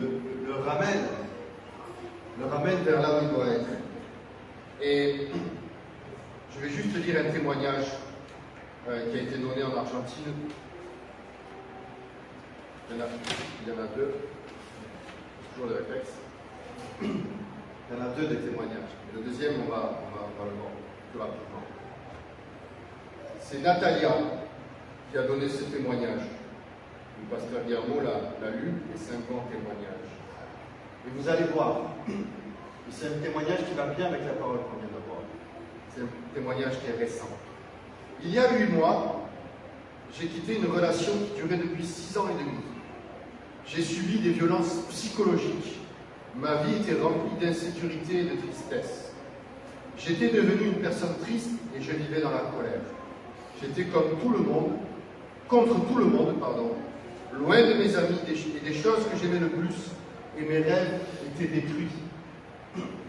le ramène vers là où il doit être. Et je vais juste te lire un témoignage qui a été donné en Argentine. Il y en a deux, toujours le réflexe. Il y en a deux des témoignages. Le deuxième, on va le voir plus rapidement. C'est Natalia qui a donné ce témoignage. Le pasteur Guillermo l'a lu, et c'est un grand témoignage. Et vous allez voir, c'est un témoignage qui va bien avec la parole qu'on vient de voir. C'est un témoignage qui est récent. Il y a 8 mois, j'ai quitté une relation qui durait depuis 6 ans et demi. J'ai subi des violences psychologiques. Ma vie était remplie d'insécurité et de tristesse. J'étais devenu une personne triste et je vivais dans la colère. J'étais comme tout le monde, contre tout le monde, loin de mes amis et des choses que j'aimais le plus, et mes rêves étaient détruits.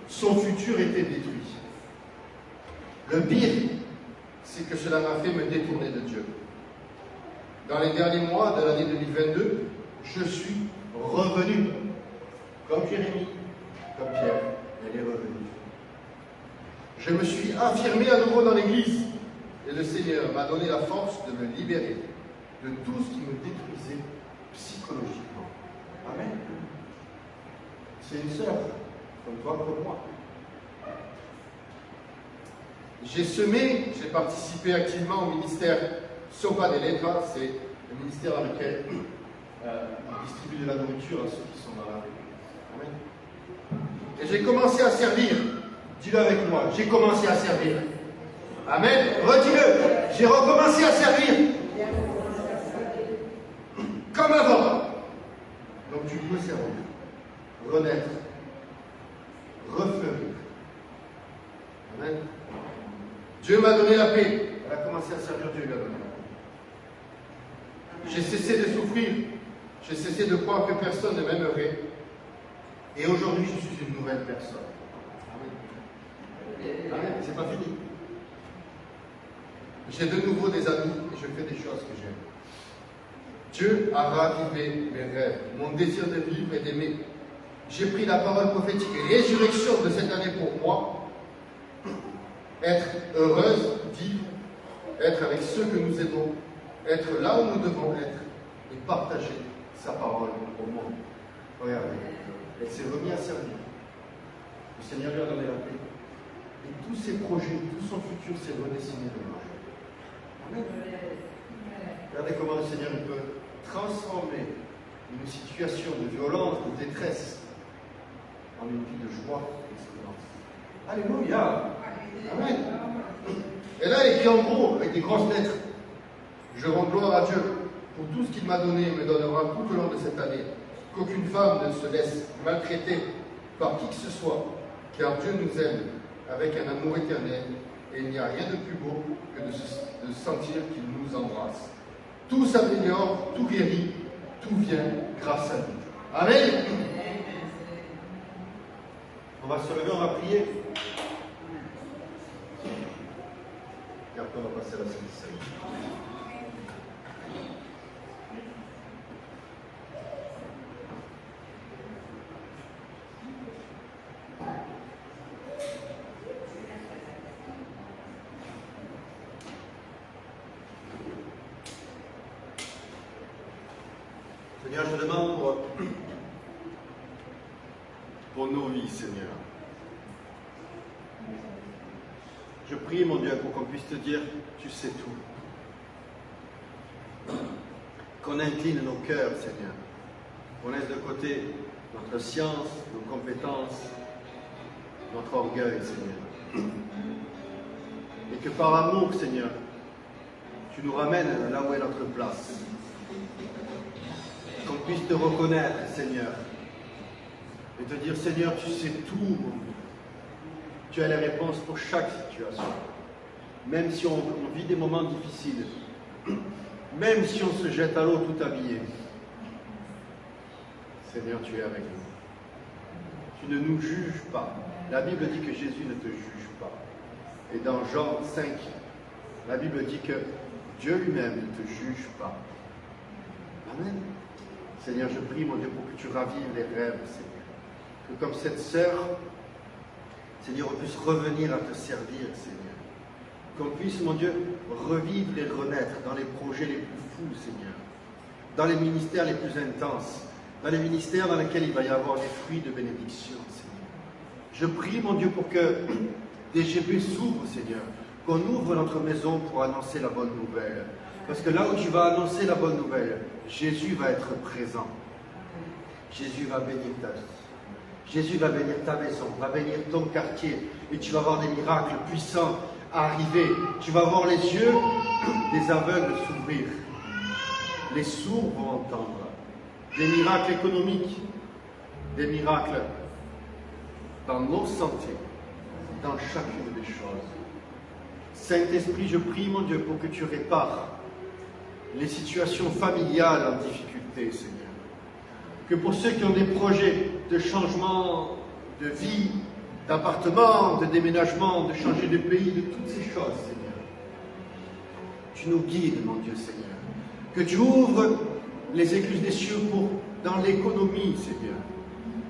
Son futur était détruit. Le pire, c'est que cela m'a fait me détourner de Dieu. Dans les derniers mois de l'année 2022, je suis revenu. Comme Jérémie, comme Pierre, elle est revenue. Je me suis affirmé à nouveau dans l'Église et le Seigneur m'a donné la force de me libérer de tout ce qui me détruisait psychologiquement. Amen. C'est une sœur, comme toi, comme moi. J'ai participé activement au ministère Sopa de Letras, c'est le ministère dans lequel on distribue de la nourriture à ceux qui sont dans la rue. Amen. Et j'ai commencé à servir. Dis-le avec moi, j'ai commencé à servir. Amen. Redis-le, j'ai recommencé à servir. Comme avant. Donc tu peux servir, renaître, refleurir. Amen. Dieu m'a donné la paix. Elle a commencé à servir, Dieu lui a donné la paix. J'ai cessé de souffrir. J'ai cessé de croire que personne ne m'aimerait. Et aujourd'hui, je suis une nouvelle personne. Amen. Amen. C'est pas fini. J'ai de nouveau des amis et je fais des choses que j'aime. Dieu a ravivé mes rêves, mon désir de vivre et d'aimer. J'ai pris la parole prophétique et résurrection de cette année pour moi. Être heureuse, vivre, être avec ceux que nous aimons, être là où nous devons être et partager sa parole au monde. Regardez, elle s'est remise à servir. Le Seigneur lui a donné la paix. Et tous ses projets, tout son futur s'est redessiné devant lui. Amen. Regardez comment le Seigneur peut transformer une situation de violence, de détresse, en une vie de joie et d'espérance. Alléluia. Amen. Et là, il écrit en gros, avec des grosses lettres. Je rends gloire à Dieu pour tout ce qu'il m'a donné et me donnera tout au long de cette année. Qu'aucune femme ne se laisse maltraiter par qui que ce soit, car Dieu nous aime avec un amour éternel et il n'y a rien de plus beau que de sentir qu'il nous embrasse. Tout s'améliore, tout guérit, tout vient grâce à lui. Amen. On va se lever, on va prier. Et après, on va passer à la Sainte Seine. Seigneur, je demande pour nos vies, Seigneur. Je prie, mon Dieu, pour qu'on puisse te dire, tu sais tout. Qu'on incline nos cœurs, Seigneur. Qu'on laisse de côté notre science, nos compétences, notre orgueil, Seigneur. Et que par amour, Seigneur, tu nous ramènes là où est notre place. Qu'on puisse te reconnaître, Seigneur. Et te dire, Seigneur, tu sais tout, mon Dieu. Tu as les réponses pour chaque situation. Même si on vit des moments difficiles, même si on se jette à l'eau tout habillé, Seigneur, tu es avec nous. Tu ne nous juges pas. La Bible dit que Jésus ne te juge pas. Et dans Jean 5, la Bible dit que Dieu lui-même ne te juge pas. Amen. Seigneur, je prie, mon Dieu, pour que tu ravives les rêves, Seigneur. Que comme cette sœur, Seigneur, on puisse revenir à te servir, Seigneur. Qu'on puisse, mon Dieu, revivre et renaître dans les projets les plus fous, Seigneur. Dans les ministères les plus intenses. Dans les ministères dans lesquels il va y avoir des fruits de bénédiction, Seigneur. Je prie, mon Dieu, pour que des GP s'ouvrent, Seigneur. Qu'on ouvre notre maison pour annoncer la bonne nouvelle. Parce que là où tu vas annoncer la bonne nouvelle, Jésus va être présent. Jésus va bénir ta vie. Jésus va bénir ta maison, va bénir ton quartier. Et tu vas voir des miracles puissants arriver. Tu vas voir les yeux des aveugles s'ouvrir. Les sourds vont entendre. Des miracles économiques, des miracles dans nos santé, dans chacune des choses. Saint-Esprit, je prie, mon Dieu, pour que tu répares les situations familiales en difficulté, Seigneur. Que pour ceux qui ont des projets de changement de vie, d'appartement, de déménagement, de changer de pays, de toutes ces choses, Seigneur, tu nous guides, mon Dieu, Seigneur. Que tu ouvres les écluses des cieux dans l'économie, Seigneur.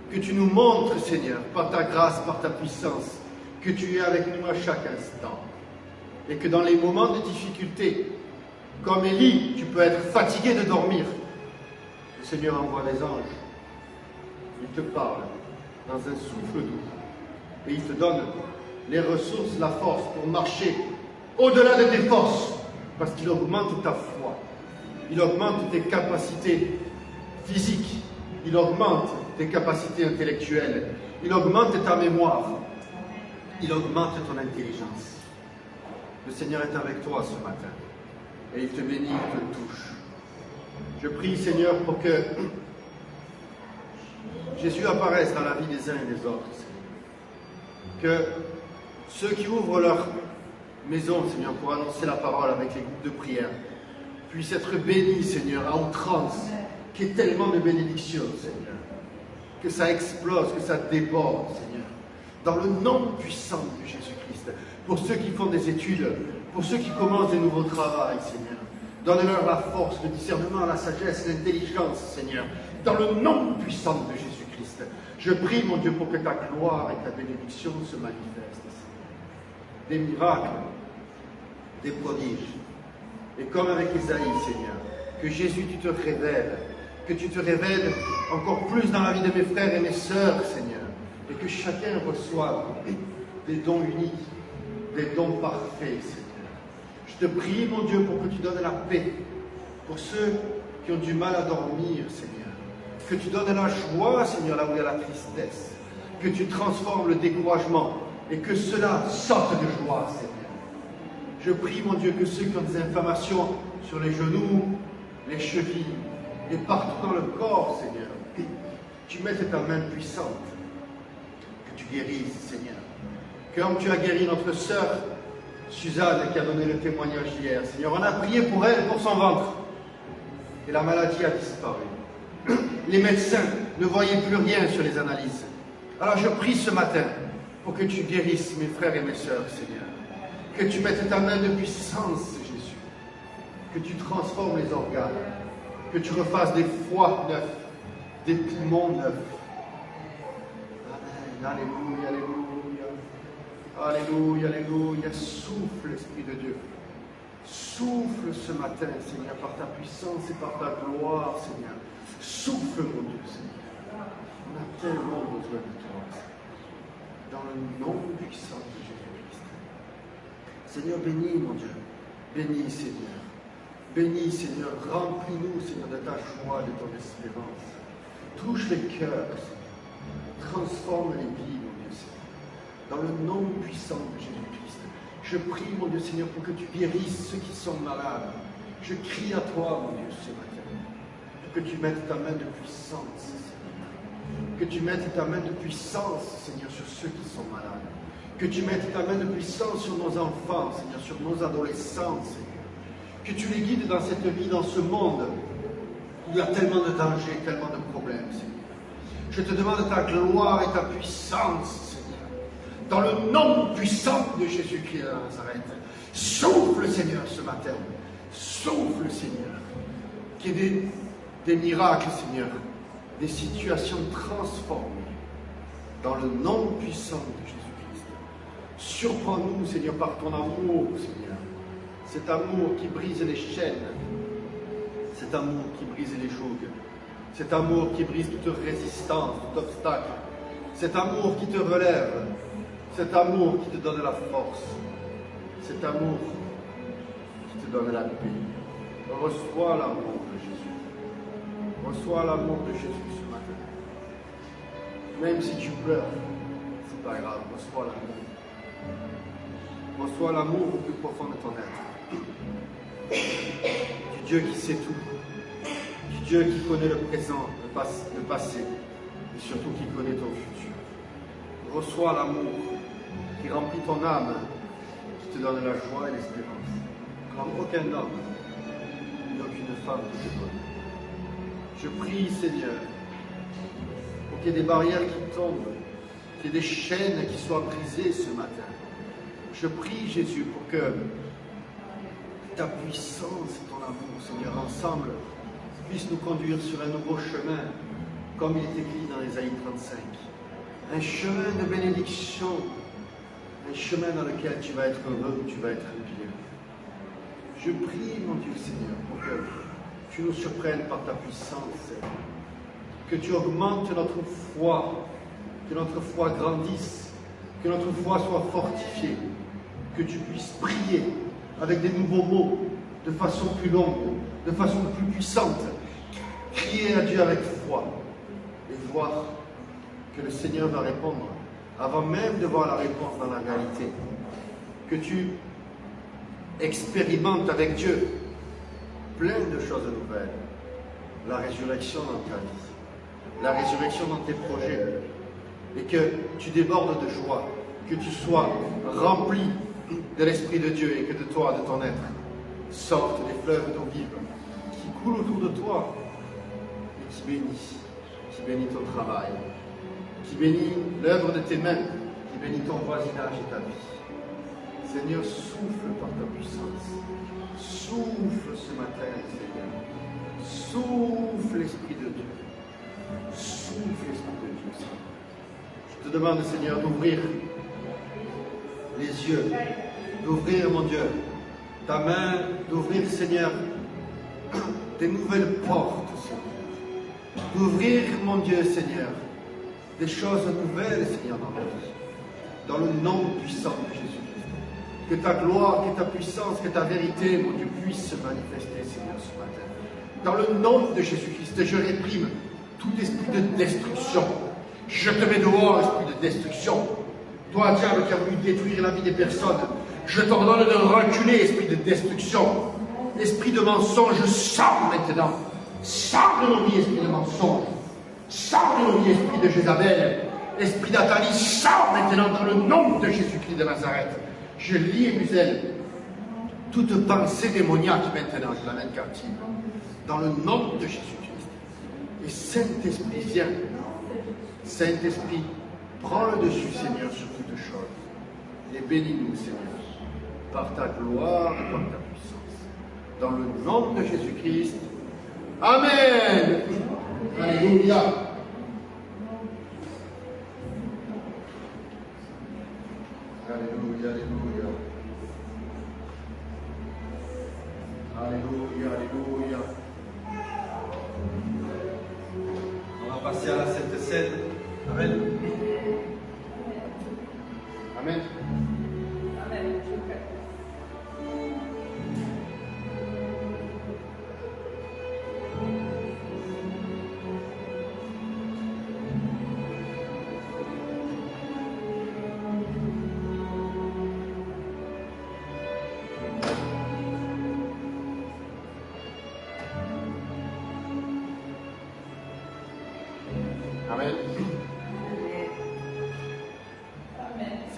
Que tu nous montres, Seigneur, par ta grâce, par ta puissance, que tu es avec nous à chaque instant. Et que dans les moments de difficulté, comme Élie, tu peux être fatigué de dormir. Le Seigneur envoie des anges. Il te parle dans un souffle doux. Et il te donne les ressources, la force pour marcher au-delà de tes forces. Parce qu'il augmente ta foi. Il augmente tes capacités physiques. Il augmente tes capacités intellectuelles. Il augmente ta mémoire. Il augmente ton intelligence. Le Seigneur est avec toi ce matin. Et il te bénit, il te touche. Je prie, Seigneur, pour que Jésus apparaisse dans la vie des uns et des autres. Seigneur. Que ceux qui ouvrent leur maison, Seigneur, pour annoncer la parole avec les groupes de prière, puissent être bénis, Seigneur, à outrance, qu'il y ait tellement de bénédictions, Seigneur. Que ça explose, que ça déborde, Seigneur. Dans le nom puissant de Jésus-Christ. Pour ceux qui font des études, pour ceux qui commencent des nouveaux travails, Seigneur. Donne-leur la force, le discernement, la sagesse, l'intelligence, Seigneur. Dans le nom puissant de Jésus-Christ. Je prie, mon Dieu, pour que ta gloire et ta bénédiction se manifestent, Seigneur. Des miracles, des prodiges. Et comme avec Isaïe, Seigneur, que Jésus, tu te révèles. Que tu te révèles encore plus dans la vie de mes frères et mes sœurs, Seigneur. Et que chacun reçoive des dons uniques, des dons parfaits, Seigneur. Je te prie, mon Dieu, pour que tu donnes la paix pour ceux qui ont du mal à dormir, Seigneur. Que tu donnes la joie, Seigneur, là où il y a la tristesse. Que tu transformes le découragement et que cela sorte de joie, Seigneur. Je prie, mon Dieu, que ceux qui ont des inflammations sur les genoux, les chevilles et partout dans le corps, Seigneur, tu mettes ta main puissante. Que tu guérisses, Seigneur. Comme tu as guéri notre sœur Suzanne qui a donné le témoignage hier, Seigneur, on a prié pour elle, pour son ventre. Et la maladie a disparu. Les médecins ne voyaient plus rien sur les analyses. Alors je prie ce matin pour que tu guérisses mes frères et mes sœurs, Seigneur. Que tu mettes ta main de puissance, Jésus. Que tu transformes les organes. Que tu refasses des foies neufs, des poumons neufs. Amen. Alléluia, alléluia. Alléluia, alléluia. Souffle, Esprit de Dieu. Souffle ce matin, Seigneur, par ta puissance et par ta gloire, Seigneur. Souffle, mon Dieu, Seigneur. On a tellement besoin de toi. Dans le nom puissant de Jésus-Christ. Seigneur, bénis, mon Dieu. Bénis, Seigneur. Bénis, Seigneur. Remplis-nous, Seigneur, de ta joie, de ton espérance. Touche les cœurs, Seigneur. Transforme les vies, mon Dieu, Seigneur. Dans le nom puissant de Jésus-Christ. Je prie, mon Dieu, Seigneur, pour que tu guérisses ceux qui sont malades. Je crie à toi, mon Dieu, ce matin. Pour que tu mettes ta main de puissance, Seigneur. Que tu mettes ta main de puissance, Seigneur, sur ceux qui sont malades. Que tu mettes ta main de puissance sur nos enfants, Seigneur, sur nos adolescents, Seigneur. Que tu les guides dans cette vie, dans ce monde où il y a tellement de dangers, tellement de problèmes, Seigneur. Je te demande ta gloire et ta puissance, Seigneur. Dans le nom puissant de Jésus-Christ de Nazareth. Souffle, Seigneur, ce matin. Souffle, Seigneur. Qu'il y ait des miracles, Seigneur. Des situations transformées. Dans le nom puissant de Jésus-Christ. Surprends-nous, Seigneur, par ton amour, Seigneur. Cet amour qui brise les chaînes. Cet amour qui brise les jougs. Cet amour qui brise toute résistance, tout obstacle. Cet amour qui te relève. Cet amour qui te donne la force. Cet amour qui te donne la paix. Reçois l'amour de Jésus. Reçois l'amour de Jésus ce matin. Même si tu pleures, c'est pas grave, reçois l'amour. Reçois l'amour au plus profond de ton être. Du Dieu qui sait tout. Du Dieu qui connaît le présent, le passé, et surtout qui connaît ton futur. Reçois l'amour qui remplit ton âme, qui te donne la joie et l'espérance, comme aucun homme ni aucune femme ne te donne. Je prie, Seigneur, pour qu'il y ait des barrières qui tombent, qu'il y ait des chaînes qui soient brisées ce matin. Je prie, Jésus, pour que ta puissance et ton amour, Seigneur, ensemble, puissent nous conduire sur un nouveau chemin, comme il est écrit dans Ésaïe 35. Un chemin de bénédiction, un chemin dans lequel tu vas être heureux, tu vas être bien. Je prie, mon Dieu Seigneur, pour que tu nous surprennes par ta puissance, Seigneur. Que tu augmentes notre foi, que notre foi grandisse, que notre foi soit fortifiée, que tu puisses prier avec des nouveaux mots, de façon plus longue, de façon plus puissante. Crier à Dieu avec foi et voir que le Seigneur va répondre avant même de voir la réponse dans la réalité. Que tu expérimentes avec Dieu plein de choses nouvelles. La résurrection dans ta vie, la résurrection dans tes projets, et que tu débordes de joie, que tu sois rempli de l'Esprit de Dieu et que de toi, de ton être, sortent des fleuves d'eau vive qui coulent autour de toi et qui bénit ton travail, qui bénit l'œuvre de tes mains, qui bénit ton voisinage et ta vie. Seigneur, souffle par ta puissance. Souffle ce matin, Seigneur. Souffle l'Esprit de Dieu. Souffle l'Esprit de Dieu, Seigneur. Je te demande, Seigneur, d'ouvrir les yeux, d'ouvrir, mon Dieu, ta main, d'ouvrir, Seigneur, des nouvelles portes, Seigneur. D'ouvrir, mon Dieu, Seigneur, des choses nouvelles, Seigneur, dans ma vie. Dans le nom puissant de Jésus-Christ. Que ta gloire, que ta puissance, que ta vérité, mon Dieu, puisse se manifester, Seigneur, ce matin. Dans le nom de Jésus-Christ, je réprime tout esprit de destruction. Je te mets dehors, esprit de destruction. Toi, diable, qui as voulu détruire la vie des personnes, je t'ordonne de reculer, esprit de destruction. Esprit de mensonge, sors maintenant. Sors de nos vies, esprit de mensonge. Sors de nos vies, esprit de Jézabel. Esprit d'Athalie, sors maintenant dans le nom de Jésus-Christ de Nazareth. Je lis et muselle toute pensée démoniaque maintenant, je l'amène captive. Dans le nom de Jésus-Christ. Et Saint-Esprit, viens. Saint-Esprit, prends le dessus, Seigneur, sur toutes choses. Et bénis-nous, Seigneur, par ta gloire et par ta puissance. Dans le nom de Jésus-Christ. Amen. Alléluia. Alléluia, alléluia. Alléluia, alléluia. On va passer à la Sainte Seine. Amen. Amen.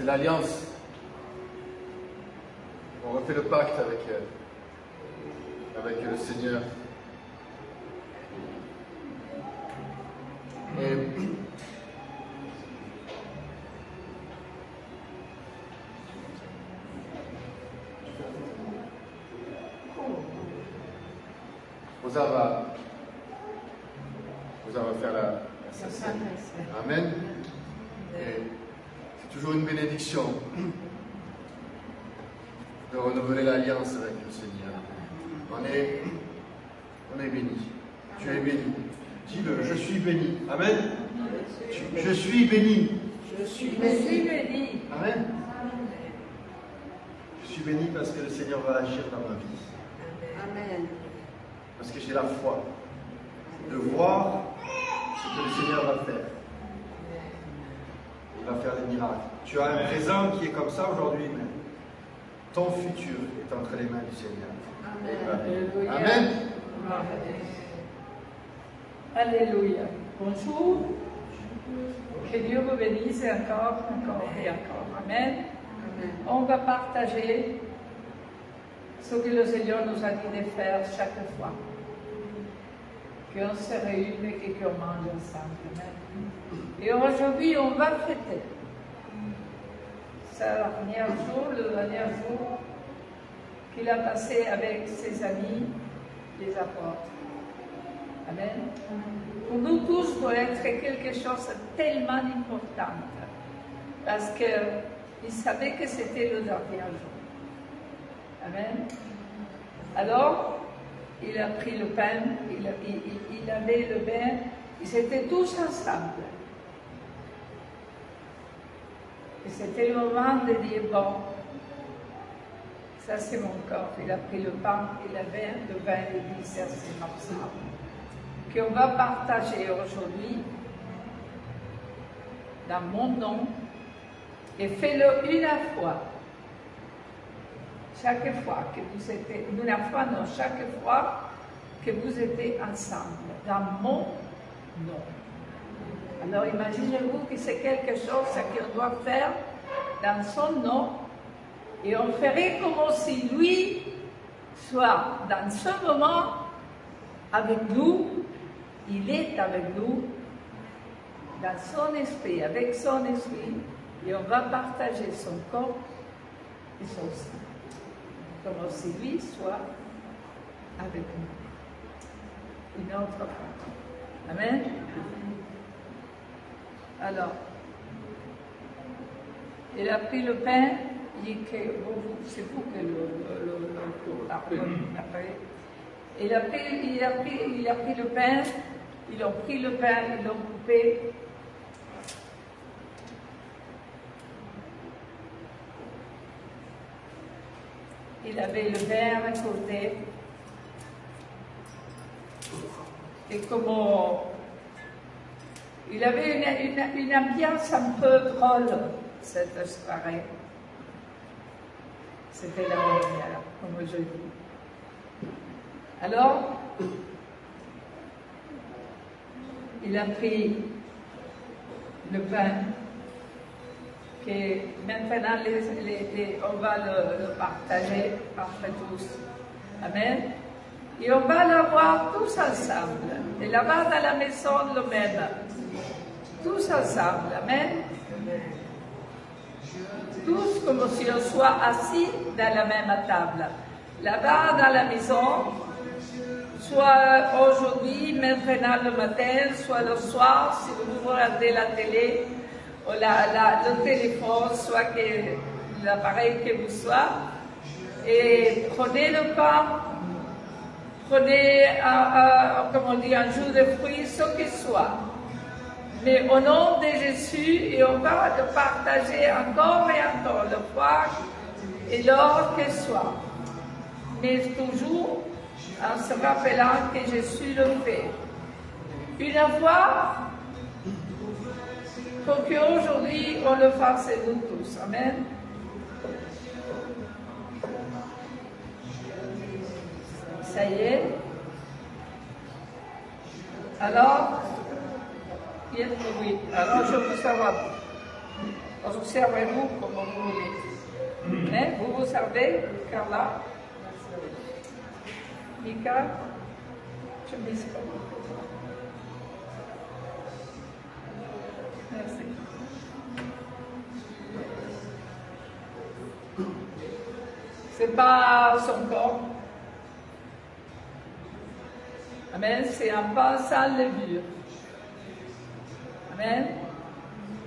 C'est l'alliance. On refait le pacte avec le Seigneur. Et Rosa va faire la scène. Amen. Et c'est toujours une bénédiction de renouveler l'alliance avec le Seigneur. On est béni. Tu es béni. Dis-le, je suis béni. Amen. Je suis béni. Je suis béni. Amen. Je suis béni parce que le Seigneur va agir dans ma vie. Amen. Parce que j'ai la foi de voir ce que le Seigneur va faire. Il va faire des miracles. Tu as un présent qui est comme ça aujourd'hui, mais ton futur est entre les mains du Seigneur. Amen. Amen. Alléluia. Bonjour. Que Dieu vous bénisse encore et encore. Amen. On va partager ce que le Seigneur nous a dit de faire chaque fois. Qu'on se réunit et qu'on mange ensemble. Amen. Et aujourd'hui, on va fêter. C'est le dernier jour qu'il a passé avec ses amis, les apôtres. Amen. Pour nous tous, doit être quelque chose de tellement important. Parce qu'il savait que c'était le dernier jour. Amen. Alors, il a pris le pain, il avait le pain, ils étaient tous ensemble. Et c'était le moment de dire, bon, ça c'est mon corps. Il a pris le pain et le vin, et il dit, ça c'est mon sang. Qu'on va partager aujourd'hui dans mon nom, et fais-le une fois. Chaque fois que vous êtes, chaque fois que vous êtes ensemble, dans mon nom. Alors imaginez-vous que c'est quelque chose qu'on doit faire dans son nom, et on ferait comme si lui soit dans ce moment avec nous, il est avec nous, dans son esprit, avec son esprit, et on va partager son corps et son sang. Comme si lui soit avec nous. Une autre fois. Amen. Alors, il a pris le pain, c'est vous que le après. Il a pris le pain, ils ont pris le pain, ils l'ont coupé. Il avait le verre à côté. Et comment il avait une ambiance un peu drôle cette soirée. C'était la dernière, comme je dis. Alors, il a pris le pain, que maintenant on va le partager entre tous. Amen. Et on va l'avoir tous ensemble. Et là-bas dans la maison, le même. Tous ensemble. Amen. Tous comme si on soit assis dans la même table. Là-bas dans la maison, soit aujourd'hui, maintenant le matin, soit le soir, si vous regardez la télé, ou le téléphone, soit que l'appareil que vous soyez, et prenez le pain, prenez un jus de fruits, ce que soit. Mais au nom de Jésus, et on va le partager encore et encore, le soir et l'heure que soit. Mais toujours en se rappelant que Jésus le fait. Une fois, pour qu'aujourd'hui on le fasse nous tous. Amen. Ça y est. Alors, oui. Alors je veux savoir. vous servez-vous comme vous voulez. Mais vous vous servez, Carla, Mika, je me dis pas. Merci. C'est pas son corps. Amen. C'est un pain sans levure. Amen.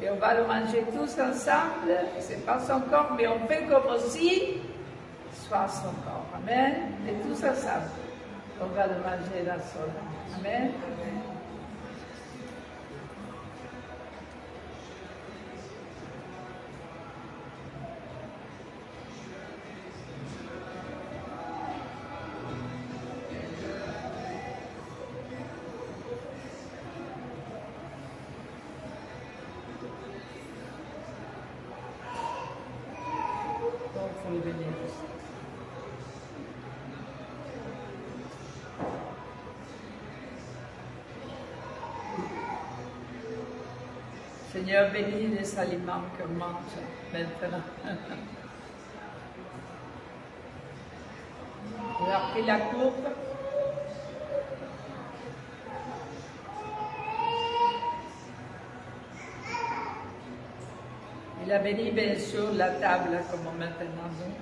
Et on va le manger tous ensemble. C'est pas son corps, mais on fait comme aussi soit son corps. Amen. Et tous ensemble, on va le manger dans son nom. Amen. Seigneur, bénis les aliments que mange maintenant. Il a pris la coupe. Il a béni bien sûr la table comme maintenant nous.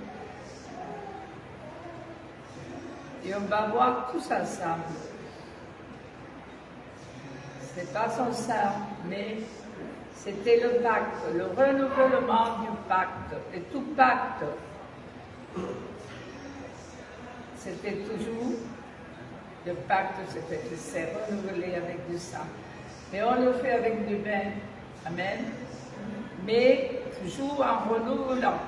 Et on va voir tous ensemble. C'est pas son sang, mais c'était le pacte, le renouvellement du pacte. Et tout pacte, c'était toujours, le pacte, c'était de se renouveler avec du sang. Mais on le fait avec du vin. Amen. Mais toujours en renouvelant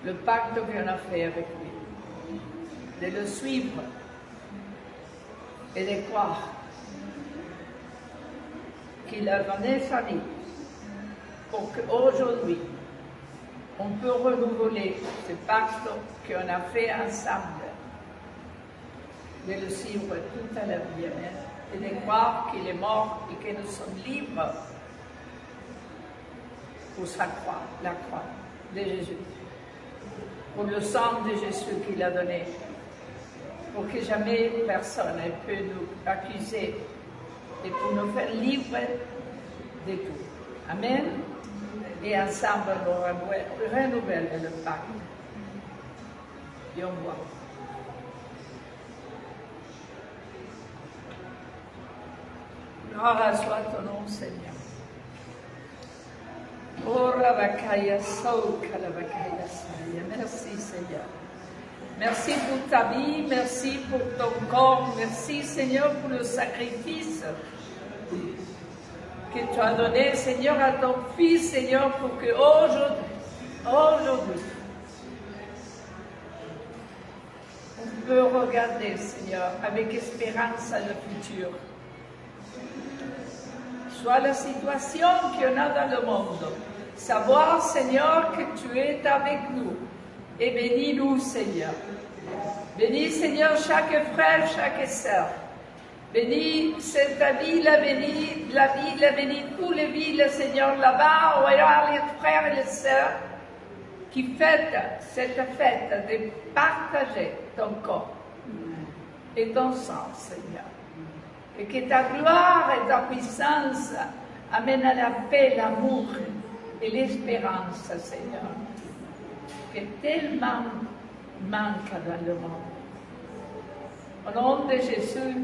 le pacte qu'on a fait avec lui. De le suivre et de croire qu'il a donné sa vie pour qu'aujourd'hui, on peut renouveler ce pacte qu'on a fait ensemble, de le suivre toute la vie, amen, et de croire qu'il est mort et que nous sommes libres pour sa croix, la croix de Jésus, pour le sang de Jésus qu'il a donné, pour que jamais personne ne peut nous accuser et pour nous faire libres de tout. Amen. Et ensemble, nous renouvelle le pacte. Et on voit. Gloire soit ton nom, Seigneur. Merci, Seigneur. Merci pour ta vie, merci pour ton corps, merci, Seigneur, pour le sacrifice que tu as donné, Seigneur, à ton Fils, Seigneur, pour que aujourd'hui, on peut regarder, Seigneur, avec espérance à le futur. Soit la situation qu'il y en a dans le monde, savoir, Seigneur, que tu es avec nous. Et bénis-nous, Seigneur. Bénis, Seigneur, chaque frère, chaque sœur. Bénis cette ville, bénis toutes les villes, Seigneur, là-bas, où il y a les frères et les sœurs qui fêtent cette fête de partager ton corps et ton sang, Seigneur. Et que ta gloire et ta puissance amènent à la paix, l'amour et l'espérance, Seigneur, que tellement manque dans le monde. Au nom de Jésus,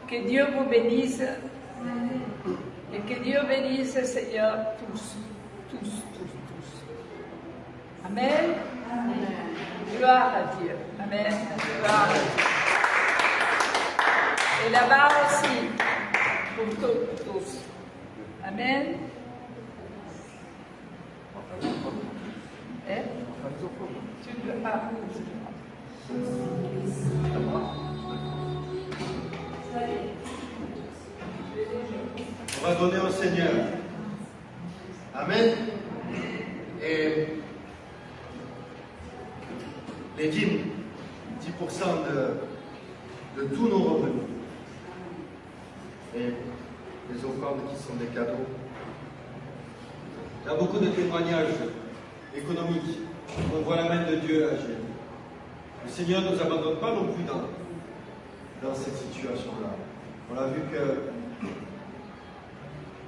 que Dieu vous bénisse et que Dieu bénisse, Seigneur, tous. Amen. Amen. Gloire à Dieu. Amen. Gloire à Dieu. Et là-bas aussi, pour tous. Amen. Eh? Tu peux pas. On va donner au Seigneur. Amen. Et les dîmes, 10% de tous nos revenus. Et les offrandes qui sont des cadeaux. Il y a beaucoup de témoignages économiques. On voit la main de Dieu agir. Le Seigneur ne nous abandonne pas non plus dans cette situation-là. On a vu que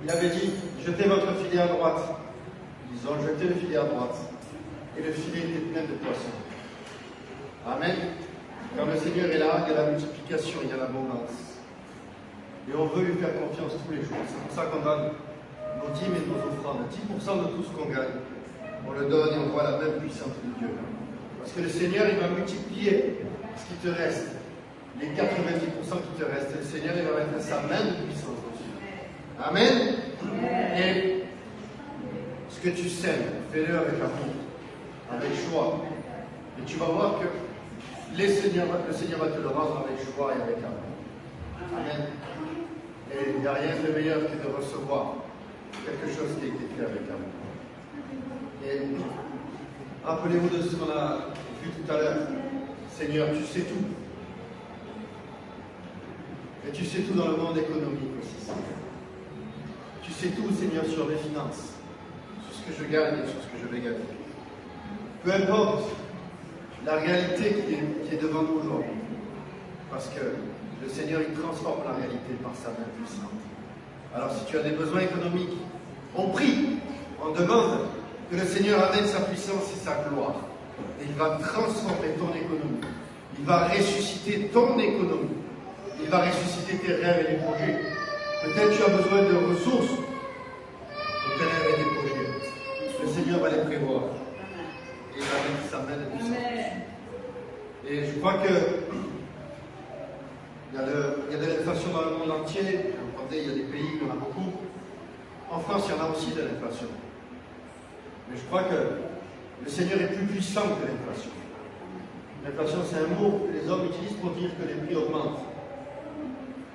il avait dit, jetez votre filet à droite. Ils ont jeté le filet à droite. Et le filet était plein de poissons. Amen. Quand le Seigneur est là, il y a la multiplication, il y a l'abondance. Et on veut lui faire confiance tous les jours. C'est pour ça qu'on donne nos dîmes et nos offrandes. 10% de tout ce qu'on gagne. On le donne et on voit la main puissante de Dieu. Parce que le Seigneur, il va multiplier ce qui te reste. Les 90% qui te restent. Le Seigneur, il va mettre sa main de puissance dessus. Amen. Et ce que tu sèmes, fais-le avec amour, avec joie. Et tu vas voir que le Seigneur va te le rendre avec joie et avec amour. Amen. Et il n'y a rien de meilleur que de recevoir quelque chose qui a été fait avec amour. Et rappelez-vous de ce qu'on a vu tout à l'heure. Seigneur, tu sais tout. Et tu sais tout dans le monde économique aussi, Seigneur. Tu sais tout, Seigneur, sur les finances. Sur ce que je gagne et sur ce que je vais gagner. Peu importe la réalité qui est devant nous aujourd'hui. Parce que le Seigneur, il transforme la réalité par sa main puissante. Alors si tu as des besoins économiques, on prie, on demande que le Seigneur amène sa puissance et sa gloire. Et il va transformer ton économie. Il va ressusciter ton économie. Il va ressusciter tes rêves et tes projets. Peut-être tu as besoin de ressources pour tes rêves et tes projets. Le Seigneur va les prévoir. Et il va mettre sa main de puissance. Et je crois que il y a de l'inflation dans le monde entier. Vous entendez, il y a des pays où il y en a beaucoup. En France, il y en a aussi de l'inflation. Mais je crois que le Seigneur est plus puissant que l'inflation. L'inflation, c'est un mot que les hommes utilisent pour dire que les prix augmentent.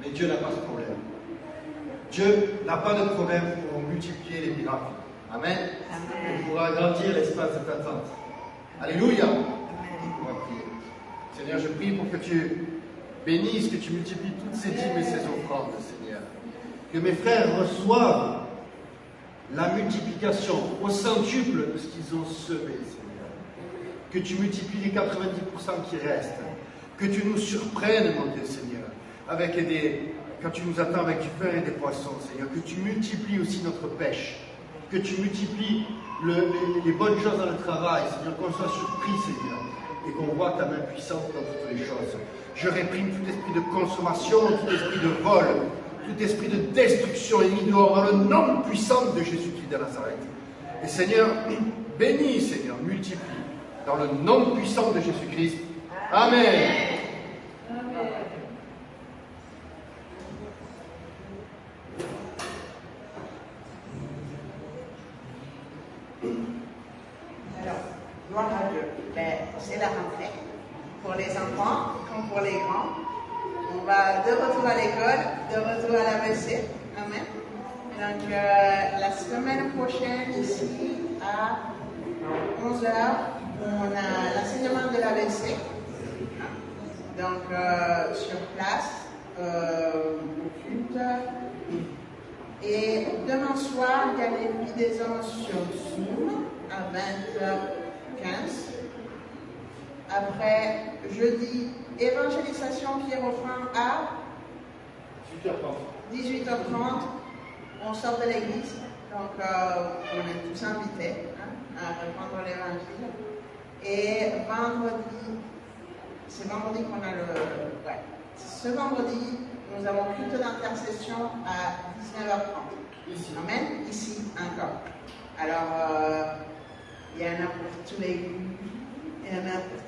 Mais Dieu n'a pas ce problème. Dieu n'a pas de problème pour multiplier les miracles. Amen. Et pour agrandir l'espace de ta tente. Alléluia. On va prier. Seigneur, je prie pour que tu bénisses, que tu multiplies toutes ces dîmes et ces offrandes, Seigneur. Que mes frères reçoivent la multiplication au centuple de ce qu'ils ont semé, Seigneur. Que tu multiplies les 90% qui restent. Que tu nous surprennes, mon Dieu, Seigneur, avec quand tu nous attends avec du pain et des poissons, Seigneur. Que tu multiplies aussi notre pêche. Que tu multiplies les bonnes choses dans le travail, Seigneur. Qu'on soit surpris, Seigneur. Et qu'on voit ta main puissante dans toutes les choses. Je réprime tout esprit de consommation, tout esprit de vol, tout esprit de destruction est mis dehors dans le nom puissant de Jésus-Christ de Nazareth. Et Seigneur, bénis, Seigneur, multiplie dans le nom puissant de Jésus-Christ. Amen. Alors, gloire à Dieu. C'est la rentrée pour les enfants comme pour les grands. On va de retour à l'école, de retour à l'ABC. Amen. Donc, la semaine prochaine, ici, à 11h, on a l'enseignement de l'ABC. Donc, sur place, au culte. Et demain soir, il y a les Nuits des Hommes sur Zoom à 20h15. Après, jeudi, évangélisation Pierre-Offrand à 18h30. On sort de l'église, donc on est tous invités à répandre l'évangile. Et vendredi, c'est vendredi qu'on a ce vendredi, nous avons culte d'intercession à 19h30. Ici. Amen. Ici, encore. Alors, il y en a pour tous les goûts, il y en a pour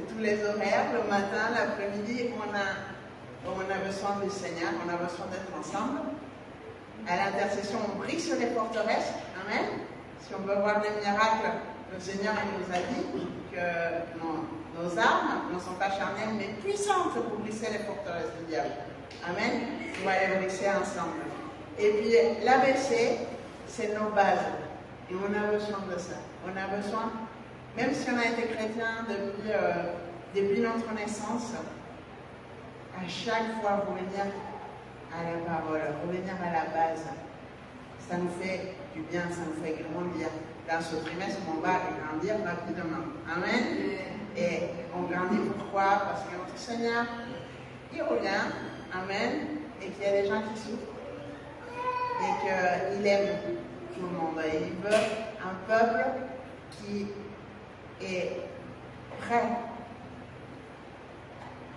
tous les horaires. Le matin, l'après-midi, on a besoin du Seigneur, on a besoin d'être ensemble. À l'intercession, on prie sur les forteresses. Amen. Si on veut voir des miracles, le Seigneur nous a dit que nos armes ne sont pas charnelles, mais puissantes pour briser les forteresses du diable. Amen. On va les briser ensemble. Et puis, l'ABC, c'est nos bases. Et on a besoin de ça. On a besoin, même si on a été chrétien depuis notre naissance, à chaque fois vous venir à la parole, revenir à la base. Ça nous fait du bien, ça nous fait grandir. Dans ce trimestre, on va grandir rapidement. Amen. Et on grandit pourquoi? Parce que notre Seigneur, il revient. Amen. Et qu'il y a des gens qui souffrent. Et qu'il aime tout le monde. Et il veut un peuple qui est prêt.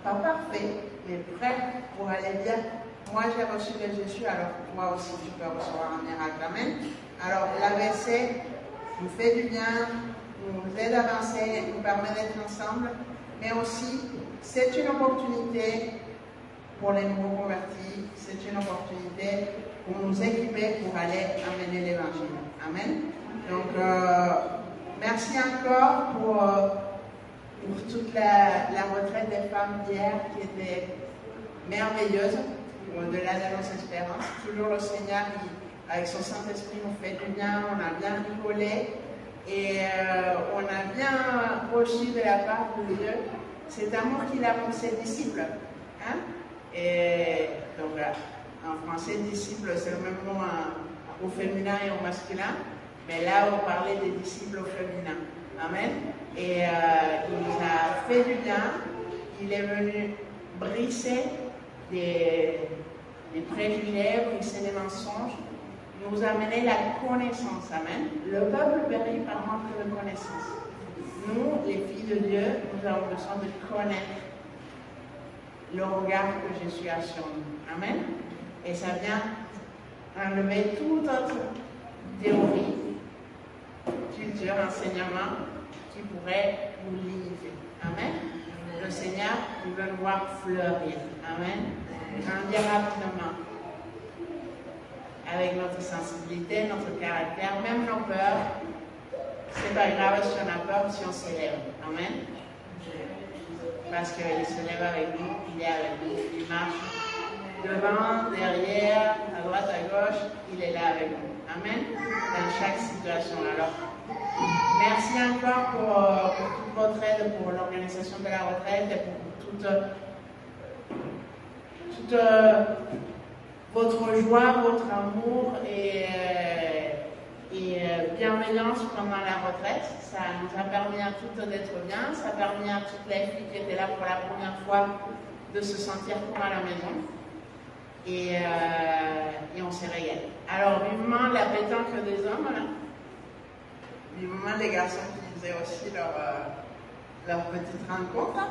Pas parfait, mais prêt pour aller bien. Moi, j'ai reçu de Jésus, alors toi aussi, tu peux recevoir un miracle. Amen. Alors, l'AVC nous fait du bien, nous aide à avancer, nous permet d'être ensemble, mais aussi, c'est une opportunité pour les nouveaux convertis, c'est une opportunité pour nous équiper pour aller amener l'évangile. Amen. Donc, merci encore pour toute la retraite des femmes d'hier qui était merveilleuse, au-delà de nos espérances. Toujours le Seigneur, avec son Saint-Esprit, nous fait du bien, on a bien rigolé et on a bien reçu de la part de Dieu cet amour qu'il a pour ses disciples. Hein? Et donc, en français, disciple, c'est le même mot au féminin et au masculin, mais là, on parlait des disciples au féminin. Amen. Et il nous a fait du bien, il est venu briser des préjugés, briser des mensonges, nous amener la connaissance. Amen. Le peuple périt par manque de connaissance. Nous, les filles de Dieu, nous avons besoin de connaître le regard que Jésus a sur nous. Amen. Et ça vient enlever toute autre théorie, culture, enseignement qui pourrait nous limiter. Amen. Le Seigneur, il veut nous voir fleurir. Amen. Grandir rapidement. Avec notre sensibilité, notre caractère, même nos peurs. C'est pas grave si on a peur, si on s'élève. Amen. Parce qu'il se lève avec nous, il est avec nous, il marche devant, derrière, à droite, à gauche, il est là avec nous. Amen. Dans chaque situation. Alors, merci encore pour toute votre aide, pour l'organisation de la retraite et pour toute votre joie, votre amour et bienveillance pendant la retraite. Ça nous a permis à toutes d'être bien, ça a permis à toutes les filles qui étaient là pour la première fois de se sentir comme à la maison. Et on s'est régalé. Alors, vivement la pétanque des hommes, là. Vivement les garçons qui faisaient aussi leur petite rencontre, hein.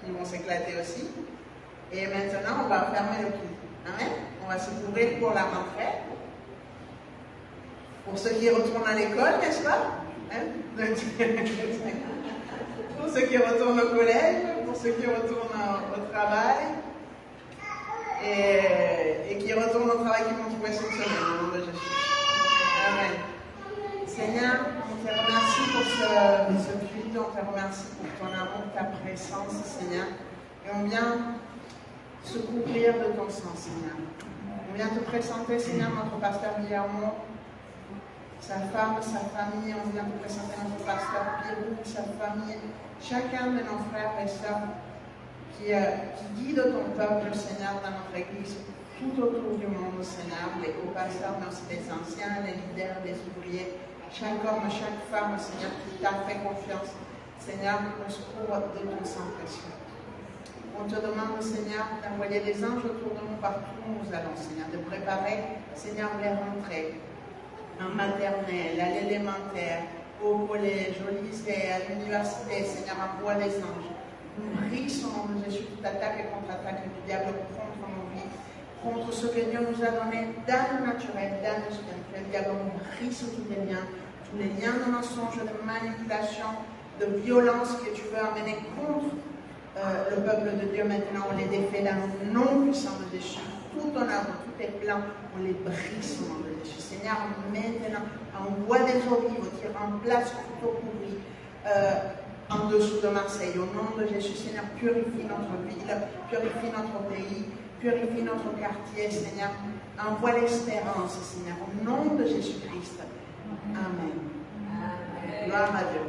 Ils vont s'éclater aussi. Et maintenant, on va fermer le culte. Amen. On va se couvrir pour la rentrée. Pour ceux qui retournent à l'école, n'est-ce pas? Hein? Pour ceux qui retournent au collège, pour ceux qui retournent au travail. Et qui retournent au travail, qui vont trouver cette semaine, au nom de Jésus. Amen. Seigneur, on te remercie pour ce culte, on te remercie pour ton amour, ta présence, Seigneur. Et on vient se couvrir de ton sang, Seigneur. On vient te présenter, Seigneur, notre pasteur Guillermo, sa femme, sa famille. On vient te présenter notre pasteur Pierrot, sa famille, chacun de nos frères et sœurs qui guident ton peuple, Seigneur, dans notre église, tout autour du monde, Seigneur, les co-pasteurs, mais aussi les anciens, les leaders, les ouvriers, chaque homme, chaque femme, Seigneur, qui t'a fait confiance, Seigneur, au secours de ton sang précieux. On te demande, Seigneur, d'envoyer des anges autour de nous partout où nous allons, Seigneur, de préparer, Seigneur, les rentrées en maternelle, à l'élémentaire, au collège, au lycée, à l'université, Seigneur, envoie les anges. Nous brise au nom de Jésus toute attaque et contre-attaque du diable contre nos vies, contre ce que Dieu nous a donné dans le naturel, dans le spirituel. Le diable nous brise tous les liens de mensonge, de manipulation, de violence que tu veux amener contre le peuple de Dieu. Maintenant, on les défait dans le nom puissant de Jésus. Tout ton œuvre, tous tes plans, on les brise au nom de Jésus. Seigneur, maintenant, envoie des eaux vives qui remplacent tout au pourri. En dessous de Marseille, au nom de Jésus, Seigneur, purifie notre ville, purifie notre pays, purifie notre quartier, Seigneur. Envoie l'espérance, Seigneur, au nom de Jésus-Christ. Amen. Gloire à Dieu.